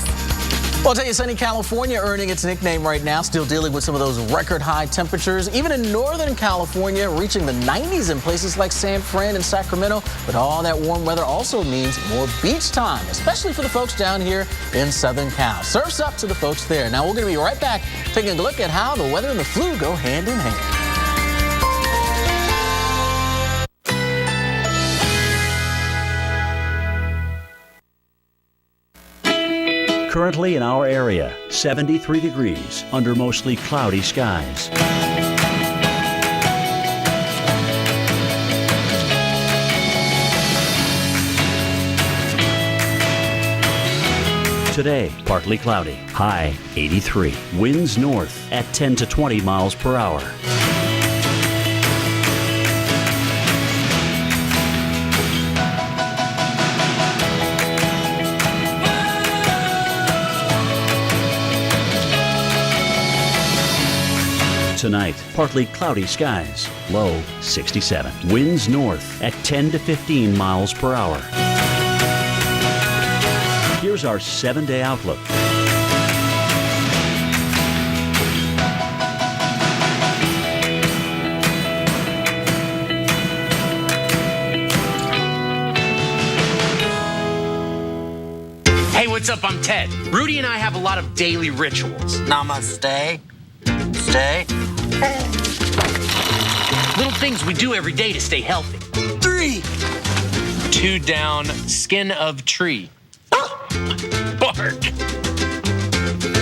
Well, I'll tell you, sunny California earning its nickname right now, still dealing with some of those record high temperatures, even in Northern California, reaching the 90s in places like San Fran and Sacramento. But all that warm weather also means more beach time, especially for the folks down here in Southern Cal. Surf's up to the folks there. Now, we're going to be right back taking a look at how the weather and the flu go hand in hand. Currently in our area, 73 degrees under mostly cloudy skies. Today, partly cloudy, high 83. Winds north at 10 to 20 miles per hour. Tonight, partly cloudy skies, low 67. Winds north at 10 to 15 miles per hour. Here's our 7-day outlook. Hey, what's up? I'm Ted. Rudy and I have a lot of daily rituals. Namaste. Stay. Little things we do every day to stay healthy. 3. 2 down, skin of tree. Bark.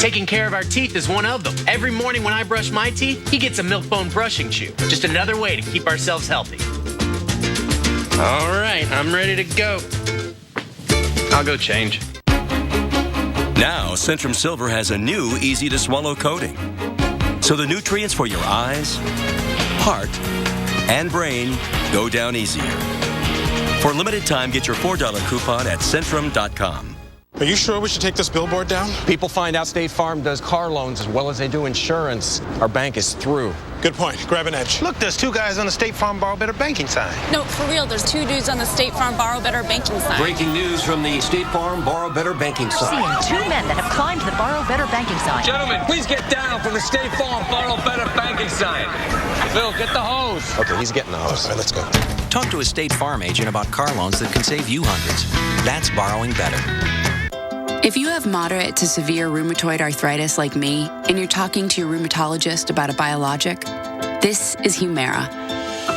Taking care of our teeth is one of them. Every morning when I brush my teeth, he gets a Milk-Bone brushing chew. Just another way to keep ourselves healthy. All right, I'm ready to go. I'll go change. Now, Centrum Silver has a new easy-to-swallow coating. So the nutrients for your eyes, heart, and brain go down easier. For a limited time, get your $4 coupon at Centrum.com. Are you sure we should take this billboard down? People find out State Farm does car loans as well as they do insurance. Our bank is through. Good point. Grab an edge. Look, there's 2 guys on the State Farm Borrow Better banking sign. No, for real, there's 2 dudes on the State Farm Borrow Better banking sign. Breaking news from the State Farm Borrow Better banking sign. Seeing 2 men that have climbed the Borrow Better banking sign. Gentlemen, please get down from the State Farm Borrow Better banking sign. Phil, get the hose. Okay, he's getting the hose. All right, let's go. Talk to a State Farm agent about car loans that can save you hundreds. That's borrowing better. If you have moderate to severe rheumatoid arthritis like me, and you're talking to your rheumatologist about a biologic, this is Humira.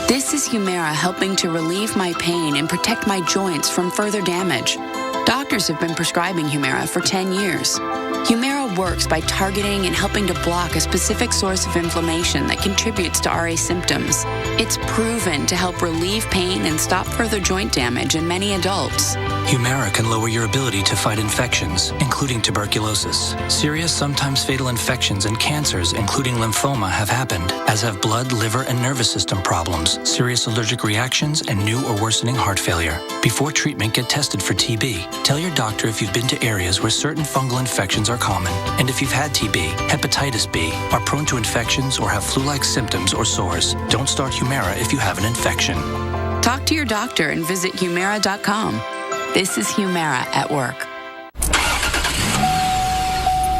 This is Humira helping to relieve my pain and protect my joints from further damage. Doctors have been prescribing Humira for 10 years. Humira works by targeting and helping to block a specific source of inflammation that contributes to RA symptoms. It's proven to help relieve pain and stop further joint damage in many adults. Humira can lower your ability to fight infections, including tuberculosis. Serious, sometimes fatal infections and cancers, including lymphoma, have happened, as have blood, liver, and nervous system problems, serious allergic reactions, and new or worsening heart failure. Before treatment, get tested for TB. Tell your doctor if you've been to areas where certain fungal infections are common, and if you've had TB, hepatitis B, are prone to infections, or have flu-like symptoms or sores. Don't start Humira if you have an infection. Talk to your doctor and visit Humira.com. This is Humira at work.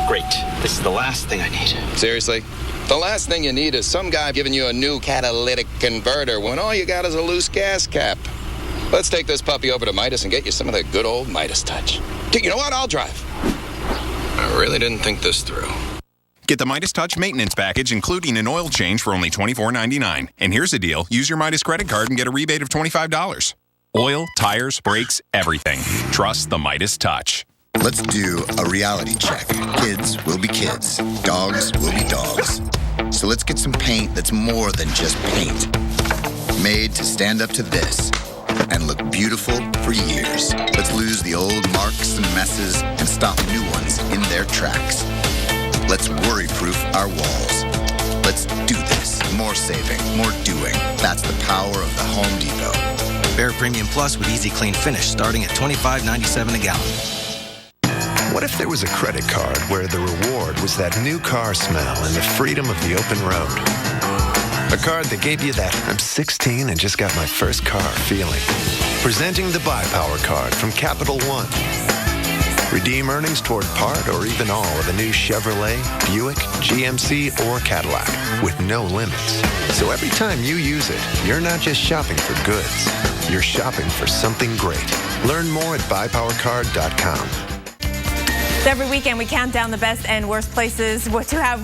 Great. This is the last thing I need. Seriously? The last thing you need is some guy giving you a new catalytic converter when all you got is a loose gas cap. Let's take this puppy over to Midas and get you some of that good old Midas touch. You know what? I'll drive. I really didn't think this through. Get the Midas Touch maintenance package, including an oil change for only $24.99. And here's the deal. Use your Midas credit card and get a rebate of $25. Oil, tires, brakes, everything. Trust the Midas Touch. Let's do a reality check. Kids will be kids. Dogs will be dogs. So let's get some paint that's more than just paint. Made to stand up to this and look beautiful for years. Let's lose the old marks and messes and stop new ones in their tracks. Let's worry-proof our walls. Let's do this. More saving, more doing. That's the power of the Home Depot. Bear Premium Plus with Easy Clean Finish starting at $25.97 a gallon. What if there was a credit card where the reward was that new car smell and the freedom of the open road? A card that gave you that I'm 16 and just got my first car feeling. Presenting the Buy Power card from Capital One. Redeem earnings toward part or even all of a new Chevrolet, Buick, GMC, or Cadillac with no limits. So every time you use it, you're not just shopping for goods. You're shopping for something great. Learn more at buypowercard.com. So every weekend we count down the best and worst places to have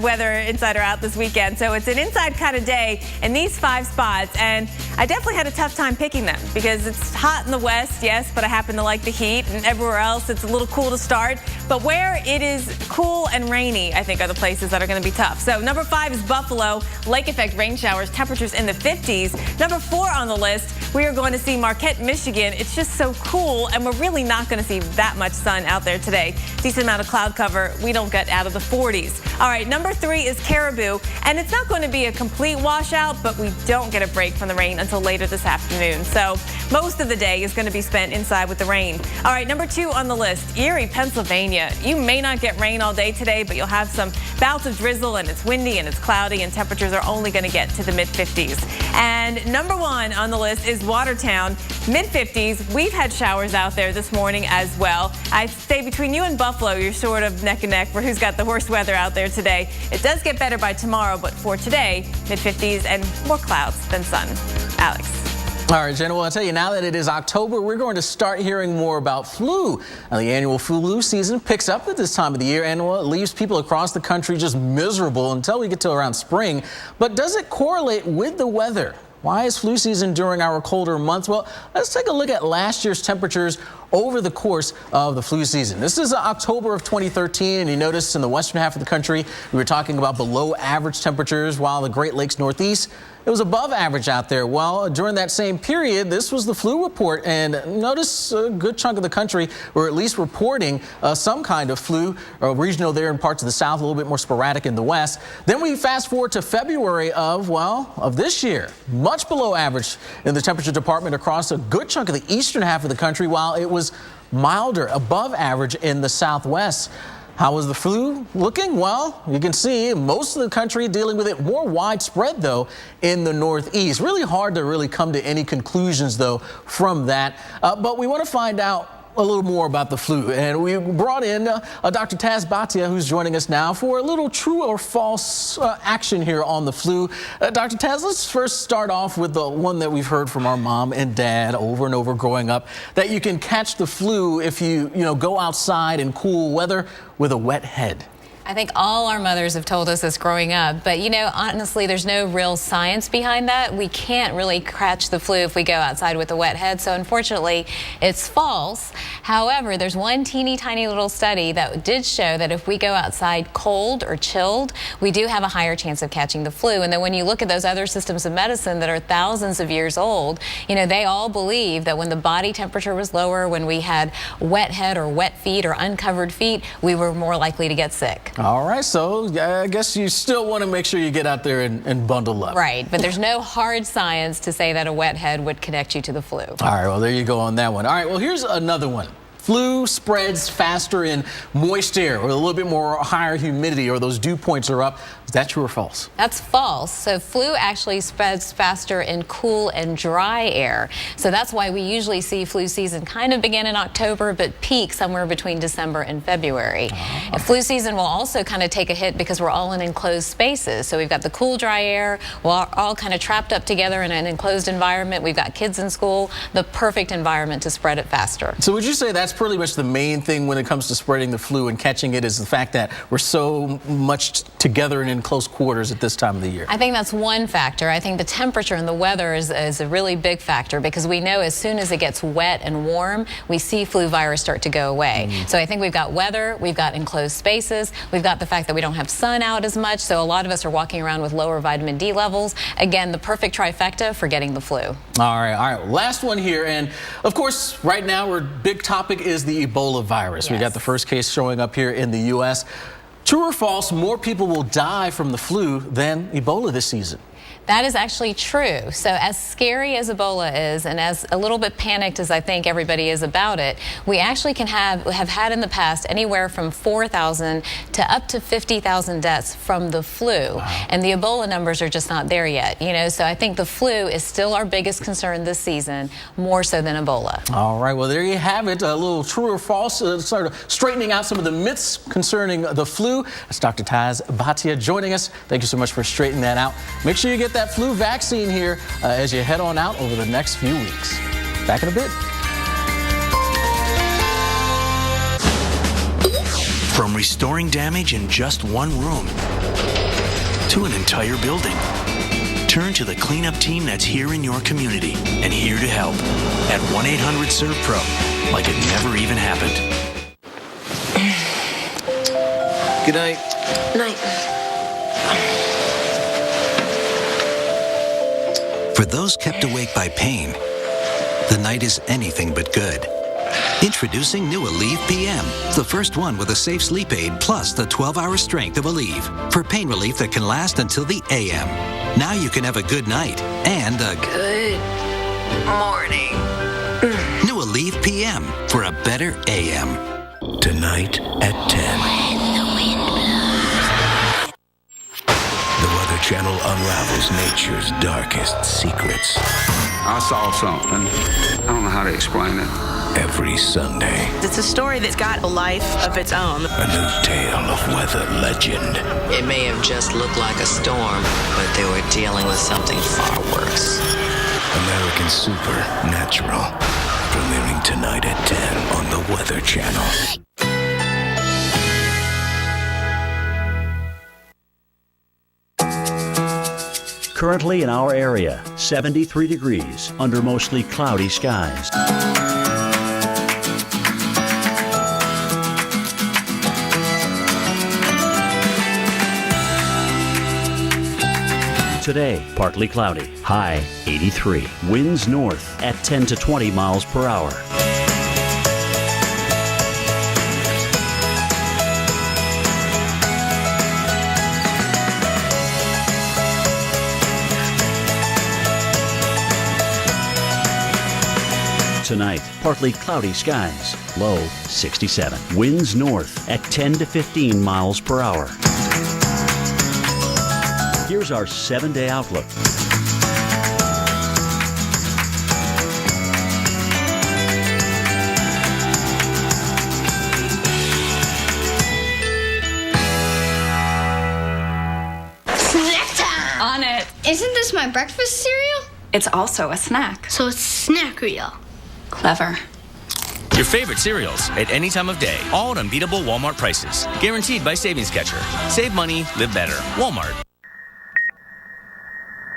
Weather Insider out this weekend. So it's an inside kind of day in these 5 spots, and I definitely had a tough time picking them because it's hot in the west, yes, but I happen to like the heat, and everywhere else it's a little cool to start. But where it is cool and rainy, I think, are the places that are going to be tough. So number 5 is Buffalo. Lake effect rain showers, temperatures in the 50s. Number 4 on the list, we are going to see Marquette, Michigan. It's just so cool, and we're really not going to see that much sun out there today. today. Decent amount of cloud cover. We don't get out of the 40s. All right, number 3 is Caribou, and it's not going to be a complete washout, but we don't get a break from the rain until later this afternoon. So most of the day is going to be spent inside with the rain. All right, number 2 on the list, Erie, Pennsylvania. You may not get rain all day today, but you'll have some bouts of drizzle, and it's windy and it's cloudy, and temperatures are only going to get to the mid-50s. And number 1 on the list is Watertown, mid-50s. We've had showers out there this morning as well. I'd say between you and Buffalo, you're sort of neck and neck for who's got the worst weather out there today. It does get better by tomorrow, but for today, mid-50s and more clouds than sun. Alex. All right, Jenna, well, I'll tell you, now that it is October, we're going to start hearing more about flu. Now, the annual flu season picks up at this time of the year, and well, it leaves people across the country just miserable until we get to around spring. But does it correlate with the weather? Why is flu season during our colder months? Well, let's take a look at last year's temperatures over the course of the flu season. This is October of 2013, and you notice in the western half of the country, we were talking about below average temperatures, while the Great Lakes Northeast, it was above average out there. Well, during that same period, this was the flu report, and notice a good chunk of the country were at least reporting some kind of flu, regional there in parts of the south, a little bit more sporadic in the west. Then we fast forward to February of this year, much below average in the temperature department across a good chunk of the eastern half of the country, while it was milder, above average in the southwest. How was the flu looking? Well, you can see most of the country dealing with it more widespread, though, in the Northeast. Really hard to really come to any conclusions, though, from that. But we want to find out a little more about the flu, and we brought in Dr. Taz Bhatia, who's joining us now for a little true or false action here on the flu. Dr. Taz, let's first start off with the one that we've heard from our mom and dad over and over growing up, that you can catch the flu if you go outside in cool weather with a wet head. I think all our mothers have told us this growing up, but honestly, there's no real science behind that. We can't really catch the flu if we go outside with a wet head, so unfortunately, it's false. However, there's one teeny tiny little study that did show that if we go outside cold or chilled, we do have a higher chance of catching the flu. And then when you look at those other systems of medicine that are thousands of years old, they all believe that when the body temperature was lower, when we had wet head or wet feet or uncovered feet, we were more likely to get sick. All right, so I guess you still want to make sure you get out there and bundle up. Right, but there's no hard science to say that a wet head would connect you to the flu. All right, well, there you go on that one. All right, well, here's another one. Flu spreads faster in moist air or a little bit more higher humidity, or those dew points are up. Is that true or false? That's false. So flu actually spreads faster in cool and dry air. So that's why we usually see flu season kind of begin in October, but peak somewhere between December and February. And flu season will also kind of take a hit because we're all in enclosed spaces. So we've got the cool, dry air. We're all kind of trapped up together in an enclosed environment. We've got kids in school. The perfect environment to spread it faster. So would you say that's pretty much the main thing when it comes to spreading the flu and catching it, is the fact that we're so much together and in close quarters at this time of the year? I think that's one factor. I think the temperature and the weather is a really big factor, because we know as soon as it gets wet and warm, we see flu virus start to go away. So I think we've got weather, we've got enclosed spaces, we've got the fact that we don't have sun out as much, so a lot of us are walking around with lower vitamin D levels. Again, the perfect trifecta for getting the flu. All right. Last one here, and of course, right now our big topic is the Ebola virus. Yes. We got the first case showing up here in the U.S. True or false, more people will die from the flu than Ebola this season? That is actually true. So as scary as Ebola is, and as a little bit panicked as I think everybody is about it, we actually have had in the past anywhere from 4,000 to up to 50,000 deaths from the flu. Wow. And the Ebola numbers are just not there yet. So I think the flu is still our biggest concern this season, more so than Ebola. All right, well, there you have it. A little true or false, sort of straightening out some of the myths concerning the flu. That's Dr. Taz Bhatia joining us. Thank you so much for straightening that out. Make sure you get that flu vaccine here as you head on out over the next few weeks. Back in a bit. From restoring damage in just one room to an entire building, turn to the cleanup team that's here in your community and here to help at 1-800-SERVE-PRO, like it never even happened. Good night. Night. For those kept awake by pain, the night is anything but good. Introducing new Aleve PM, the first one with a safe sleep aid plus the 12-hour strength of Aleve for pain relief that can last until the AM. Now you can have a good night and a good morning. New Aleve PM for a better AM. Tonight at 10. The Weather Channel unravels nature's darkest secrets. I saw something. I don't know how to explain it. Every Sunday. It's a story that's got a life of its own. A new tale of weather legend. It may have just looked like a storm, but they were dealing with something far worse. American Supernatural. Premiering tonight at 10 on the Weather Channel. Currently in our area, 73 degrees under mostly cloudy skies. Today, partly cloudy, high 83. Winds north at 10 to 20 miles per hour. Tonight, partly cloudy skies, low 67. Winds north at 10 to 15 miles per hour. Here's our 7-day outlook. Snack time! On it. Isn't this my breakfast cereal? It's also a snack. So it's snack real. Clever. Your favorite cereals at any time of day. All at unbeatable Walmart prices. Guaranteed by Savings Catcher. Save money, live better. Walmart.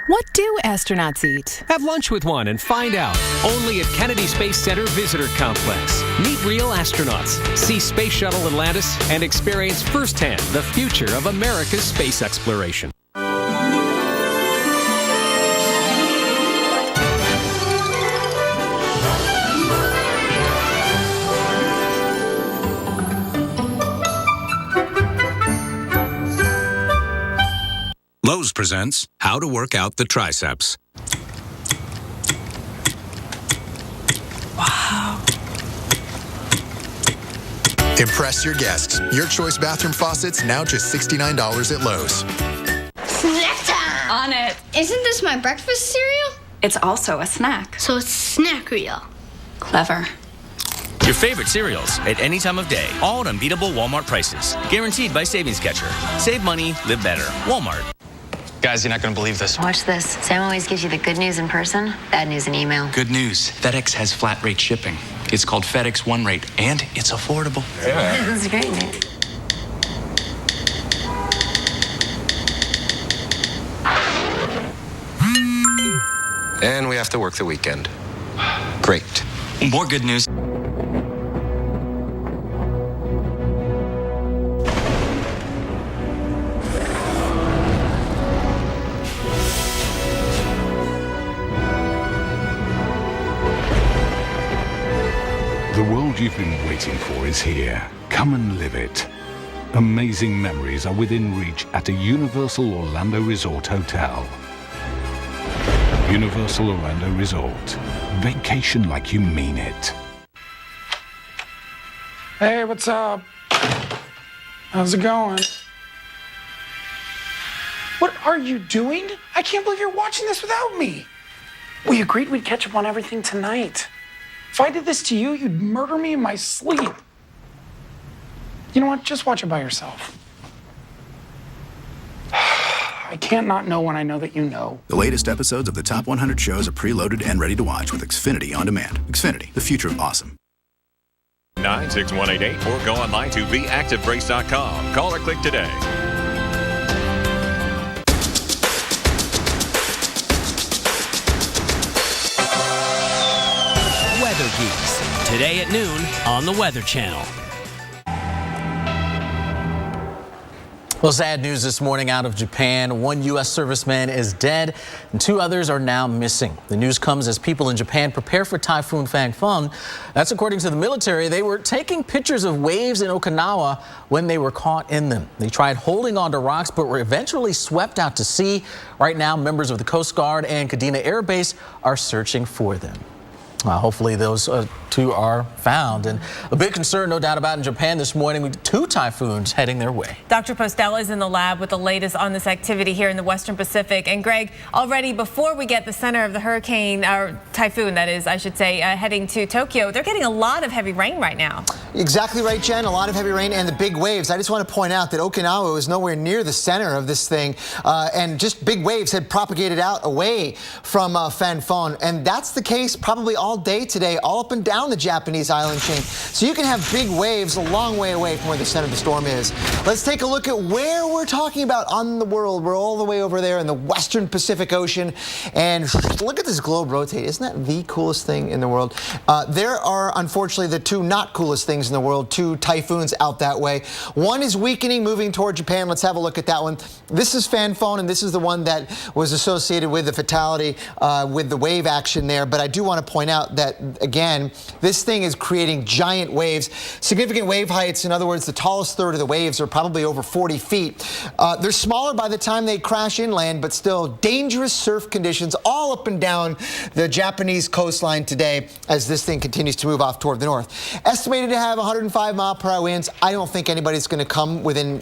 What do astronauts eat? Have lunch with one and find out. Only at Kennedy Space Center Visitor Complex. Meet real astronauts, see Space Shuttle Atlantis, and experience firsthand the future of America's space exploration. Lowe's presents How to Work Out the Triceps. Wow. Impress your guests. Your choice bathroom faucets now just $69 at Lowe's. Snack time! On it. Isn't this my breakfast cereal? It's also a snack. So it's snack real. Clever. Your favorite cereals at any time of day. All at unbeatable Walmart prices. Guaranteed by Savings Catcher. Save money, live better. Walmart. Guys, you're not going to believe this. Watch this. Sam always gives you the good news in person, bad news in email. Good news. FedEx has flat rate shipping. It's called FedEx One Rate, and it's affordable. Yeah. This is great news. And we have to work the weekend. Great. More good news. The world you've been waiting for is here. Come and live it. Amazing memories are within reach at a Universal Orlando Resort Hotel. Universal Orlando Resort. Vacation like you mean it. Hey, what's up? How's it going? What are you doing? I can't believe you're watching this without me. We agreed we'd catch up on everything tonight. If I did this to you, you'd murder me in my sleep. You know what? Just watch it by yourself. I can't not know when I know that you know. The latest episodes of the Top 100 shows are preloaded and ready to watch with Xfinity On Demand. Xfinity, the future of awesome. 96188 or go online to theactivebrace.com. Call or click today. Weather Geeks, today at noon on the Weather Channel. Well, sad news this morning out of Japan. 1 U.S. serviceman is dead and 2 others are now missing. The news comes as people in Japan prepare for Typhoon Fangfeng. That's according to the military. They were taking pictures of waves in Okinawa when they were caught in them. They tried holding onto rocks but were eventually swept out to sea. Right now, members of the Coast Guard and Kadena Air Base are searching for them. Hopefully those 2 are found. And a big concern, no doubt about, in Japan this morning with 2 typhoons heading their way. Dr. Postella is in the lab with the latest on this activity here in the Western Pacific. And Greg, already before we get the center of the hurricane, or typhoon that is, I should say, heading to Tokyo, they're getting a lot of heavy rain right now. Exactly right, Jen. A lot of heavy rain and the big waves. I just want to point out that Okinawa was nowhere near the center of this thing. And just big waves had propagated out away from Fangfeng. And that's the case probably all day today, all up and down the Japanese island chain. So you can have big waves a long way away from where the center of the storm is. Let's take a look at where we're talking about on the world. We're all the way over there in the Western Pacific Ocean. And look at this globe rotate. Isn't that the coolest thing in the world? There are, unfortunately, the 2 not coolest things in the world, 2 typhoons out that way. One is weakening, moving toward Japan. Let's have a look at that one. This is Fangfeng, and this is the one that was associated with the fatality with the wave action there. But I do want to point out that, again, this thing is creating giant waves, significant wave heights. In other words, the tallest third of the waves are probably over 40 feet. They're smaller by the time they crash inland, but still dangerous surf conditions all up and down the Japanese coastline today as this thing continues to move off toward the north. Estimated to have 105-mile-per-hour winds. I don't think anybody's going to come within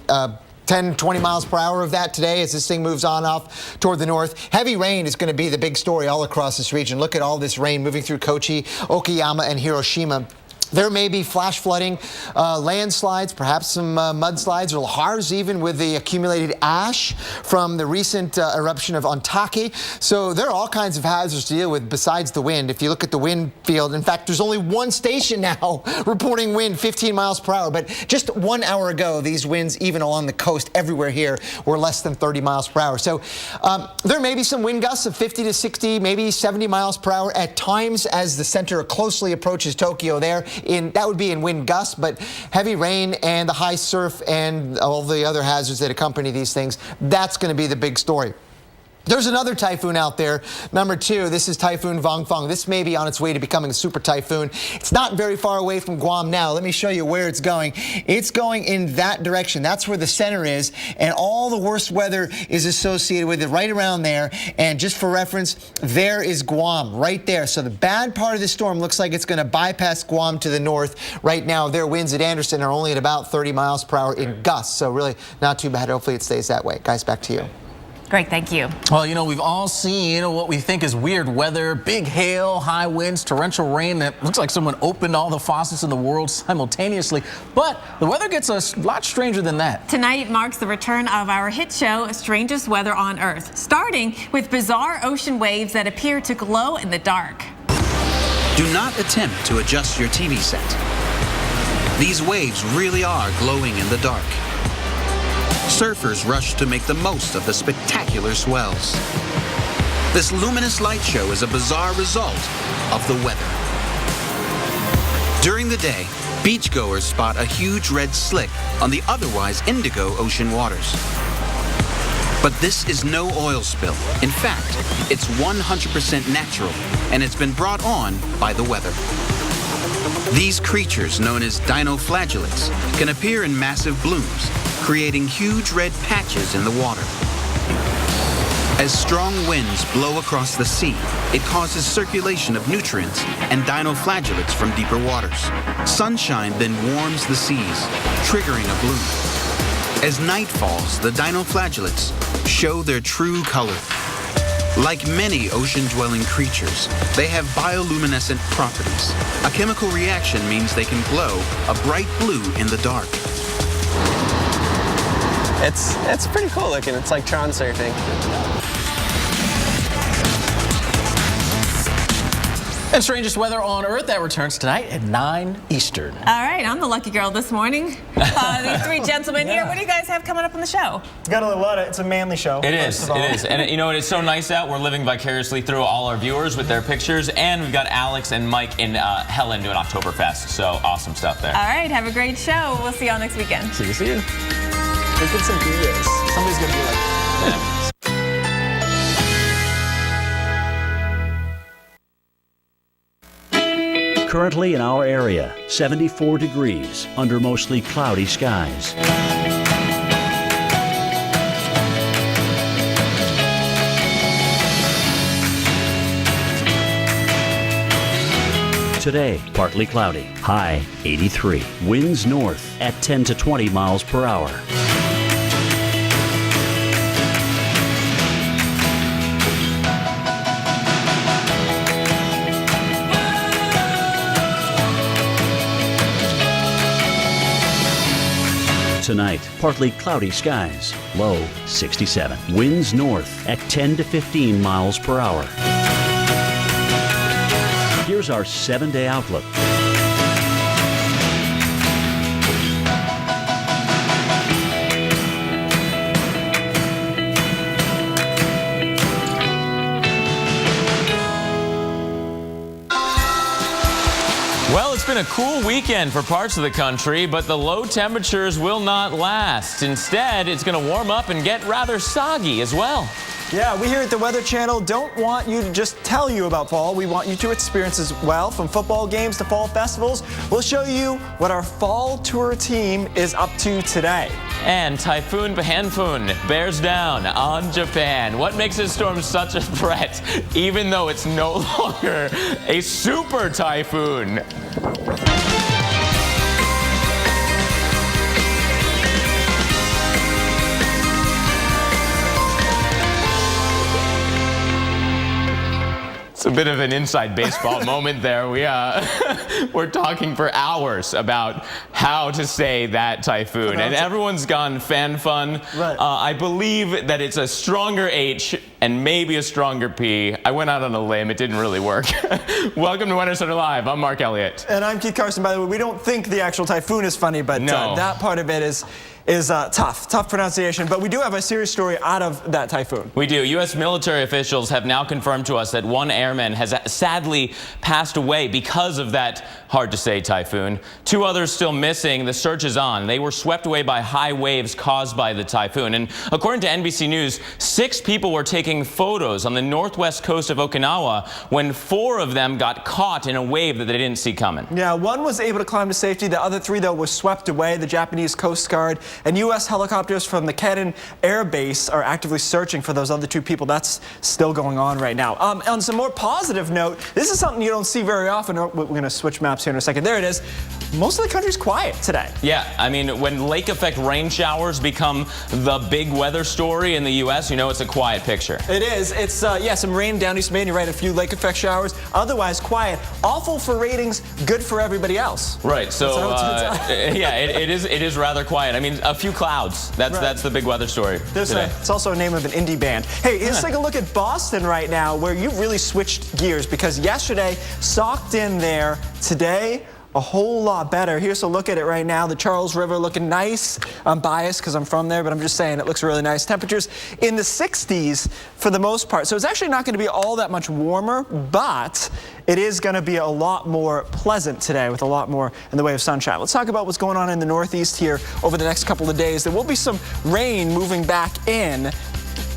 10, 20 miles per hour of that today as this thing moves on off toward the north. Heavy rain is going to be the big story all across this region. Look at all this rain moving through Kochi, Okayama, and Hiroshima. There may be flash flooding, landslides, perhaps some mudslides or lahars even with the accumulated ash from the recent eruption of Ontake. So there are all kinds of hazards to deal with besides the wind. If you look at the wind field, in fact, there's only 1 station now reporting wind 15 miles per hour. But just 1 hour ago, these winds, even along the coast everywhere here, were less than 30 miles per hour. So there may be some wind gusts of 50 to 60, maybe 70 miles per hour at times as the center closely approaches Tokyo there. That would be in wind gusts, but heavy rain and the high surf and all the other hazards that accompany these things, that's going to be the big story. There's another typhoon out there, number 2. This is Typhoon Fangfeng. This may be on its way to becoming a super typhoon. It's not very far away from Guam now. Let me show you where it's going. It's going in that direction. That's where the center is, and all the worst weather is associated with it right around there. And just for reference, there is Guam right there. So the bad part of the storm looks like it's going to bypass Guam to the north. Right now, their winds at Anderson are only at about 30 miles per hour in gusts. So really not too bad. Hopefully it stays that way. Guys, back to you. Great, thank you. Well, you know, we've all seen what we think is weird weather, big hail, high winds, torrential rain. That looks like someone opened all the faucets in the world simultaneously. But the weather gets a lot stranger than that. Tonight marks the return of our hit show, Strangest Weather on Earth, starting with bizarre ocean waves that appear to glow in the dark. Do not attempt to adjust your TV set. These waves really are glowing in the dark. Surfers rush to make the most of the spectacular swells. This luminous light show is a bizarre result of the weather. During the day, beachgoers spot a huge red slick on the otherwise indigo ocean waters. But this is no oil spill. In fact, it's 100% natural, and it's been brought on by the weather. These creatures, known as dinoflagellates, can appear in massive blooms, creating huge red patches in the water. As strong winds blow across the sea, it causes circulation of nutrients and dinoflagellates from deeper waters. Sunshine then warms the seas, triggering a bloom. As night falls, the dinoflagellates show their true color. Like many ocean-dwelling creatures, they have bioluminescent properties. A chemical reaction means they can glow a bright blue in the dark. It's pretty cool looking. It's like Tron surfing. And Strangest Weather on Earth, that returns tonight at 9 Eastern. All right, I'm the lucky girl this morning. These 3 gentlemen here, what do you guys have coming up on the show? Got a lot of, it's a manly show. It is. And you know what, it's so nice out. We're living vicariously through all our viewers with their pictures. And we've got Alex and Mike in Helen doing Oktoberfest. So awesome stuff there. All right, have a great show. We'll see y'all next weekend. See you. Look at some videos. Somebody's going to be like... Currently in our area, 74 degrees under mostly cloudy skies. Today, partly cloudy, high 83. Winds north at 10 to 20 miles per hour. Tonight, partly cloudy skies, low 67. Winds north at 10 to 15 miles per hour. Here's our 7-day outlook. Well, it's been a cool weekend for parts of the country, but the low temperatures will not last. Instead, it's going to warm up and get rather soggy as well. Yeah, we here at the Weather Channel don't want you to just tell you about fall. We want you to experience as well. From football games to fall festivals, we'll show you what our fall tour team is up to today. And Typhoon Phanphone bears down on Japan. What makes this storm such a threat, even though it's no longer a super typhoon? It's a bit of an inside baseball moment there. We're talking for hours about how to say that typhoon, and everyone's gone Phanphone. Right. I believe that it's a stronger H and maybe a stronger P. I went out on a limb. It didn't really work. Welcome to Weather Center Live. I'm Mark Elliott. And I'm Keith Carson. By the way, we don't think the actual typhoon is funny, but no. That part of it is tough pronunciation. But we do have a serious story out of that typhoon. We do. U.S. military officials have now confirmed to us that one airman has sadly passed away because of that hard-to-say typhoon. 2 others still missing. The search is on. They were swept away by high waves caused by the typhoon. And according to NBC News, 6 people were taking photos on the northwest coast of Okinawa when 4 of them got caught in a wave that they didn't see coming. Yeah, 1 was able to climb to safety. The other 3, though, were swept away. The Japanese Coast Guard and U.S. helicopters from the Kennen Air Base are actively searching for those other 2 people. That's still going on right now. On some more positive note, this is something you don't see very often. We're going to switch maps here in a second. There it is. Most of the country's quiet today. Yeah, I mean, when lake effect rain showers become the big weather story in the U.S., you know it's a quiet picture. It is. It's, yeah, some rain down East Maine. You're right, a few lake effect showers. Otherwise quiet. Awful for ratings, good for everybody else. Right, so, yeah, it is rather quiet. I mean, a few clouds. That's the big weather story today. It's also a name of an indie band. Hey, let's take a look at Boston right now, where you really switched gears, because yesterday socked in there. Today, a whole lot better. Here's a look at it right now. The Charles River looking nice. I'm biased because I'm from there, but I'm just saying it looks really nice. Temperatures in the 60s for the most part. So it's actually not going to be all that much warmer, but it is going to be a lot more pleasant today with a lot more in the way of sunshine. Let's talk about what's going on in the Northeast here over the next couple of days. There will be some rain moving back in.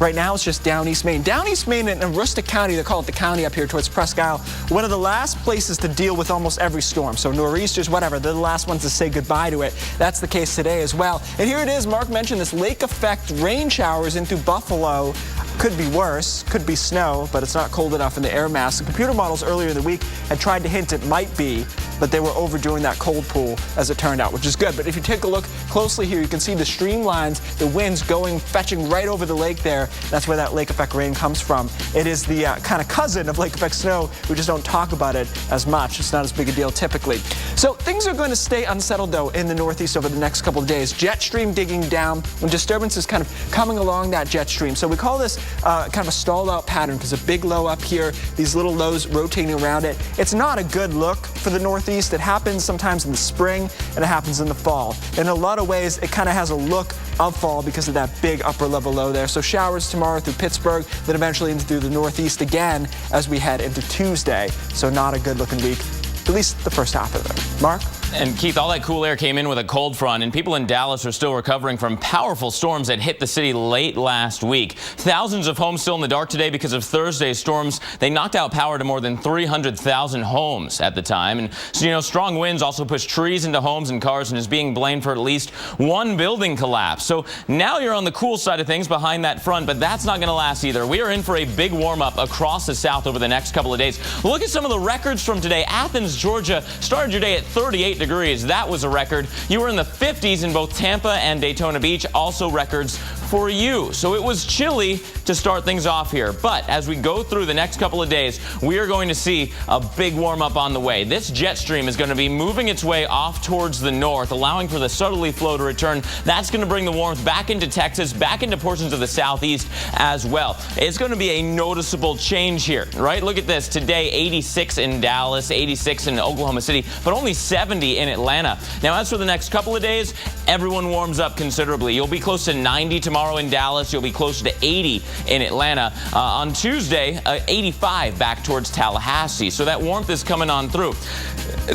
Right now, it's just down East Maine. Down East Maine in Aroostook County, they call it the county up here towards Presque Isle, one of the last places to deal with almost every storm. So nor'easters, whatever, they're the last ones to say goodbye to it. That's the case today as well. And here it is. Mark mentioned this lake effect rain showers into Buffalo. Could be worse, could be snow, but it's not cold enough in the air mass. The computer models earlier in the week had tried to hint it might be, but they were overdoing that cold pool as it turned out, which is good. But if you take a look closely here, you can see the streamlines, the winds fetching right over the lake there. That's where that lake effect rain comes from. It is the kind of cousin of lake effect snow. We just don't talk about it as much. It's not as big a deal typically. So things are going to stay unsettled though in the Northeast over the next couple of days. Jet stream digging down when disturbance is kind of coming along that jet stream. So we call this kind of a stalled out pattern because a big low up here, these little lows rotating around it. It's not a good look for the Northeast. It happens sometimes in the spring and it happens in the fall. In a lot of ways, it kind of has a look of fall because of that big upper level low there. So showers tomorrow through Pittsburgh, then eventually into the Northeast again as we head into Tuesday. So not a good looking week, at least the first half of it. Mark? And Keith, all that cool air came in with a cold front, and people in Dallas are still recovering from powerful storms that hit the city late last week. Thousands of homes still in the dark today because of Thursday's storms. They knocked out power to more than 300,000 homes at the time. And so, strong winds also pushed trees into homes and cars and is being blamed for at least one building collapse. So now you're on the cool side of things behind that front, but that's not going to last either. We are in for a big warm-up across the south over the next couple of days. Look at some of the records from today. Athens, Georgia started your day at 38 degrees. That was a record. You were in the 50s in both Tampa and Daytona Beach, also records for you. So it was chilly to start things off here. But as we go through the next couple of days, we are going to see a big warm up on the way. This jet stream is going to be moving its way off towards the north, allowing for the southerly flow to return. That's going to bring the warmth back into Texas, back into portions of the southeast as well. It's going to be a noticeable change here, right? Look at this. Today, 86 in Dallas, 86 in Oklahoma City, but only 70 in Atlanta. Now, as for the next couple of days, everyone warms up considerably. You'll be close to 90 tomorrow in Dallas. You'll be closer to 80 in Atlanta. On Tuesday, 85 back towards Tallahassee. So that warmth is coming on through.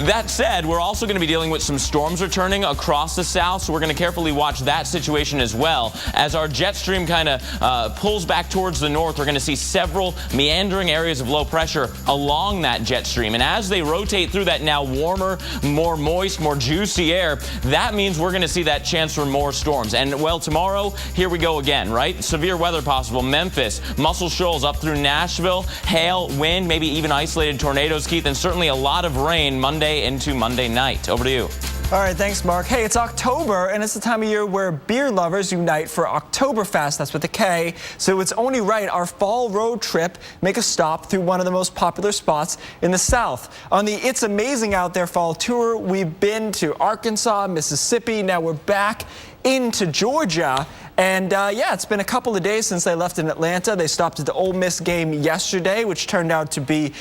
That said, we're also going to be dealing with some storms returning across the south, so we're going to carefully watch that situation as well. As our jet stream kind of pulls back towards the north, we're going to see several meandering areas of low pressure along that jet stream. And as they rotate through that now warmer, more moist, more juicy air, that means we're going to see that chance for more storms. And, well, tomorrow, here we go again, right? Severe weather possible. Memphis, Muscle Shoals up through Nashville, hail, wind, maybe even isolated tornadoes, Keith, and certainly a lot of rain Monday into Monday night. Over to you. All right, thanks, Mark. Hey, it's October, and it's the time of year where beer lovers unite for Oktoberfest. That's with a K. So it's only right our fall road trip make a stop through one of the most popular spots in the South. On the It's Amazing Out There fall tour, we've been to Arkansas, Mississippi. Now we're back into Georgia. And, yeah, it's been a couple of days since they left in Atlanta. They stopped at the Ole Miss game yesterday, which turned out to be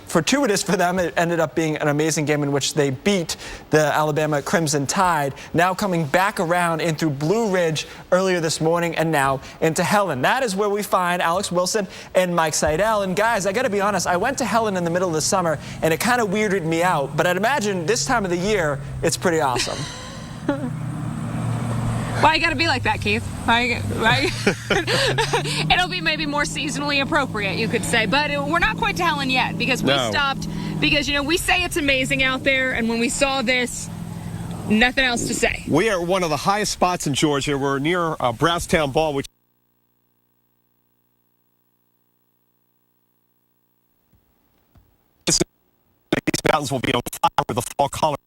fortuitous for them. It ended up being an amazing game in which they beat the Alabama Crimson Tide. Now coming back around in through Blue Ridge earlier this morning and now into Helen. That is where we find Alex Wilson and Mike Seidel. And, guys, I got to be honest, I went to Helen in the middle of the summer, and it kind of weirded me out. But I'd imagine this time of the year, it's pretty awesome. Why you got to be like that, Keith? Right? It'll be maybe more seasonally appropriate, you could say. But we're not quite to Helen yet because we stopped because, we say it's amazing out there. And when we saw this, nothing else to say. We are one of the highest spots in Georgia. We're near Brownstown Ball, which these mountains will be on fire with the fall color.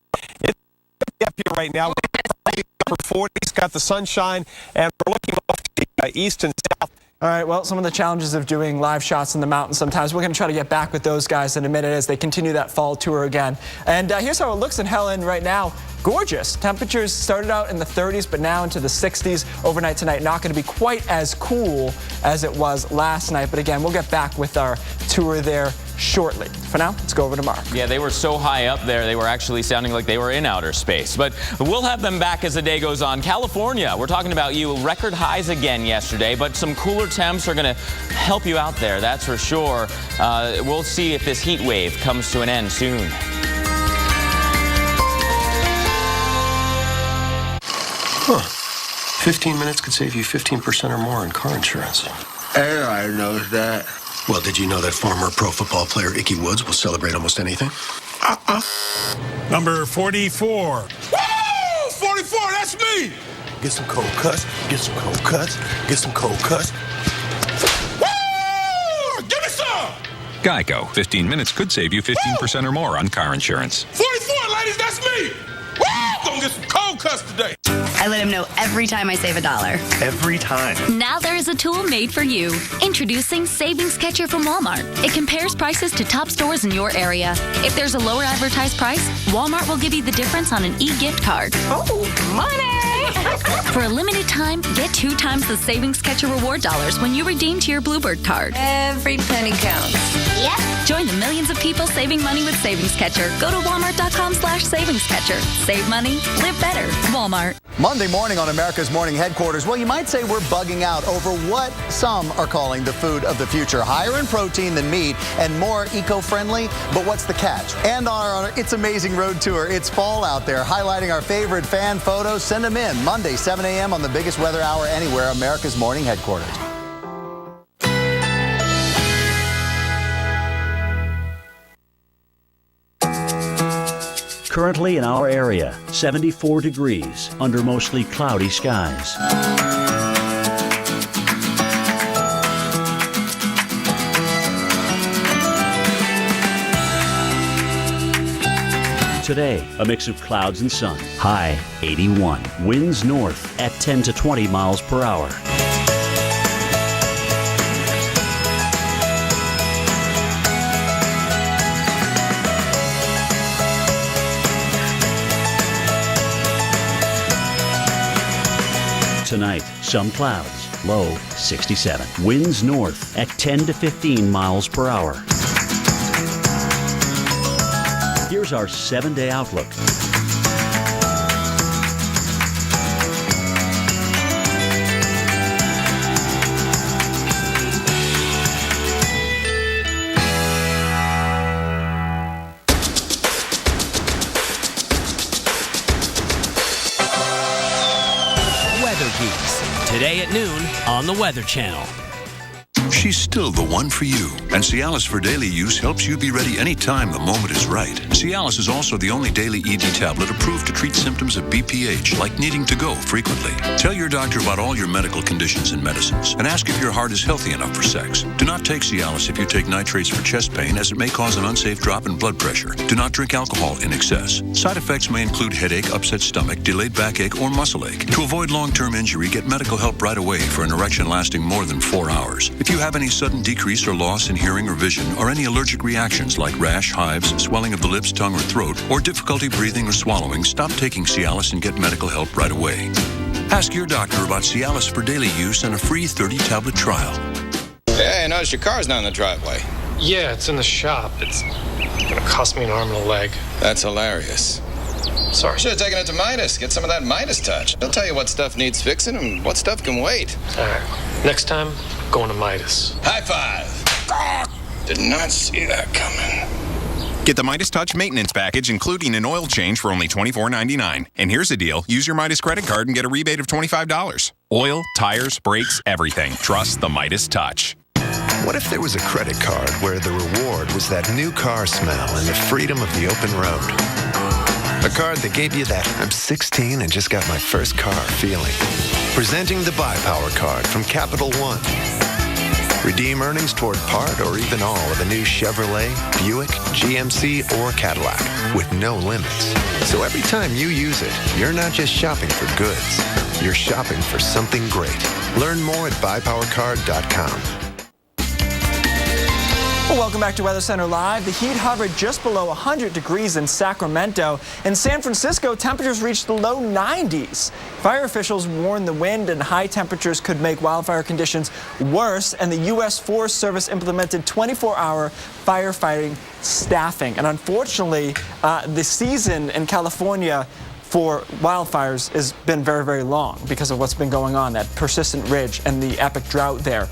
It's up here right now. Upper 40s, got the sunshine, and we're looking off to the east and south. All right, well, some of the challenges of doing live shots in the mountains sometimes. We're going to try to get back with those guys in a minute as they continue that fall tour again. And here's how it looks in Helen right now. Gorgeous. Temperatures started out in the 30s, but now into the 60s. Overnight tonight, not going to be quite as cool as it was last night. But again, we'll get back with our tour there shortly. For now, let's go over to Mark. Yeah, they were so high up there, they were actually sounding like they were in outer space. But we'll have them back as the day goes on. California, we're talking about you. Record highs again yesterday, but some cooler temps are going to help you out there, that's for sure. We'll see if this heat wave comes to an end soon. Huh. 15 minutes could save you 15% or more in car insurance. Everybody knows that. Well, did you know that former pro football player Ickey Woods will celebrate almost anything? Number 44. Woo! 44, that's me! Get some cold cuts, get some cold cuts, get some cold cuts. Woo! Give me some! Geico. 15 minutes could save you 15% or more on car insurance. 44, ladies, that's me! Woo! Gonna get some cold cuts today. I let him know every time I save $1. Every time. Now there is a tool made for you. Introducing Savings Catcher from Walmart. It compares prices to top stores in your area. If there's a lower advertised price, Walmart will give you the difference on an e-gift card. Oh, money! For a limited time, get 2 times the Savings Catcher reward dollars when you redeem to your Bluebird card. Every penny counts. Yep. Join the millions of people saving money with Savings Catcher. Go to walmart.com/Savings Catcher. Save money, live better. Walmart. Monday morning on America's Morning Headquarters. Well, you might say we're bugging out over what some are calling the food of the future. Higher in protein than meat and more eco-friendly. But what's the catch? And on our It's Amazing Road Tour, it's fall out there, highlighting our favorite fan photos. Send them in Monday, 7 a.m. on the biggest weather hour anywhere, America's Morning Headquarters. Currently in our area, 74 degrees under mostly cloudy skies. Today, a mix of clouds and sun. High 81. Winds north at 10 to 20 miles per hour. Tonight, some clouds, low 67. Winds north at 10 to 15 miles per hour. Here's our 7-day outlook. Today at noon on the Weather Channel. She's still the one for you. And Cialis for daily use helps you be ready anytime the moment is right. Cialis is also the only daily ED tablet approved to treat symptoms of BPH, like needing to go frequently. Tell your doctor about all your medical conditions and medicines, and ask if your heart is healthy enough for sex. Do not take Cialis if you take nitrates for chest pain, as it may cause an unsafe drop in blood pressure. Do not drink alcohol in excess. Side effects may include headache, upset stomach, delayed backache, or muscle ache. To avoid long-term injury, get medical help right away for an erection lasting more than 4 hours. If you have any sudden decrease or loss in hearing or vision, or any allergic reactions like rash, hives, swelling of the lips, tongue, or throat, or difficulty breathing or swallowing, stop taking Cialis and get medical help right away. Ask your doctor about Cialis for daily use and a free 30-tablet trial. Hey, I noticed your car's not in the driveway. Yeah, it's in the shop. It's gonna cost me an arm and a leg. That's hilarious. Sorry. Should have taken it to Midas. Get some of that Midas touch. They'll tell you what stuff needs fixing and what stuff can wait. All right. Next time, going to Midas. High five. Did not see that coming. Get the Midas Touch maintenance package, including an oil change, for only $24.99. And here's the deal. Use your Midas credit card and get a rebate of $25. Oil, tires, brakes, everything. Trust the Midas Touch. What if there was a credit card where the reward was that new car smell and the freedom of the open road? A card that gave you that I'm 16 and just got my first car feeling. Presenting the Buy Power card from Capital One. Redeem earnings toward part or even all of a new Chevrolet, Buick, GMC, or Cadillac with no limits. So every time you use it, you're not just shopping for goods. You're shopping for something great. Learn more at buypowercard.com. Well, welcome back to Weather Center Live. The heat hovered just below 100 degrees in Sacramento. In San Francisco, temperatures reached the low 90s. Fire officials warned the wind and high temperatures could make wildfire conditions worse, and the U.S. Forest Service implemented 24-hour firefighting staffing. And unfortunately, the season in California for wildfires has been very, very long because of what's been going on, that persistent ridge and the epic drought there.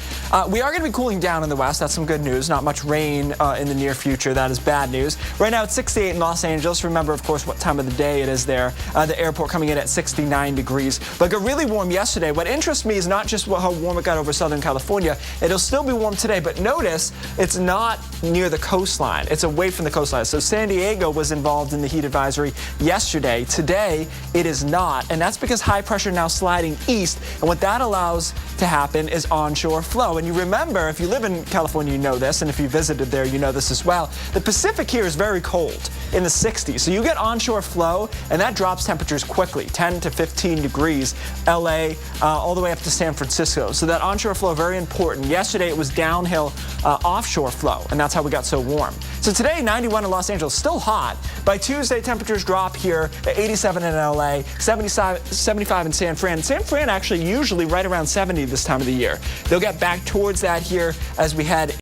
We are going to be cooling down in the west. That's some good news. Not much rain in the near future. That is bad news. Right now it's 68 in Los Angeles. Remember, of course, what time of the day it is there. The airport coming in at 69 degrees. But it got really warm yesterday. What interests me is not just how warm it got over Southern California. It'll still be warm today, but notice it's not near the coastline. It's away from the coastline. So San Diego was involved in the heat advisory yesterday. Today, it is not, and that's because high pressure now sliding east, and what that allows to happen is onshore flow. And you remember, if you live in California, you know this, and if you visited there, you know this as well. The Pacific here is very cold, in the 60s, so you get onshore flow, and that drops temperatures quickly, 10 to 15 degrees, LA, all the way up to San Francisco. So that onshore flow, very important. Yesterday, it was downhill offshore flow, and that's how we got so warm. So today, 91 in Los Angeles, still hot. By Tuesday, temperatures drop here at 87 67 in LA, 75 in San Fran. San Fran actually usually right around 70 this time of the year. They'll get back towards that here as we head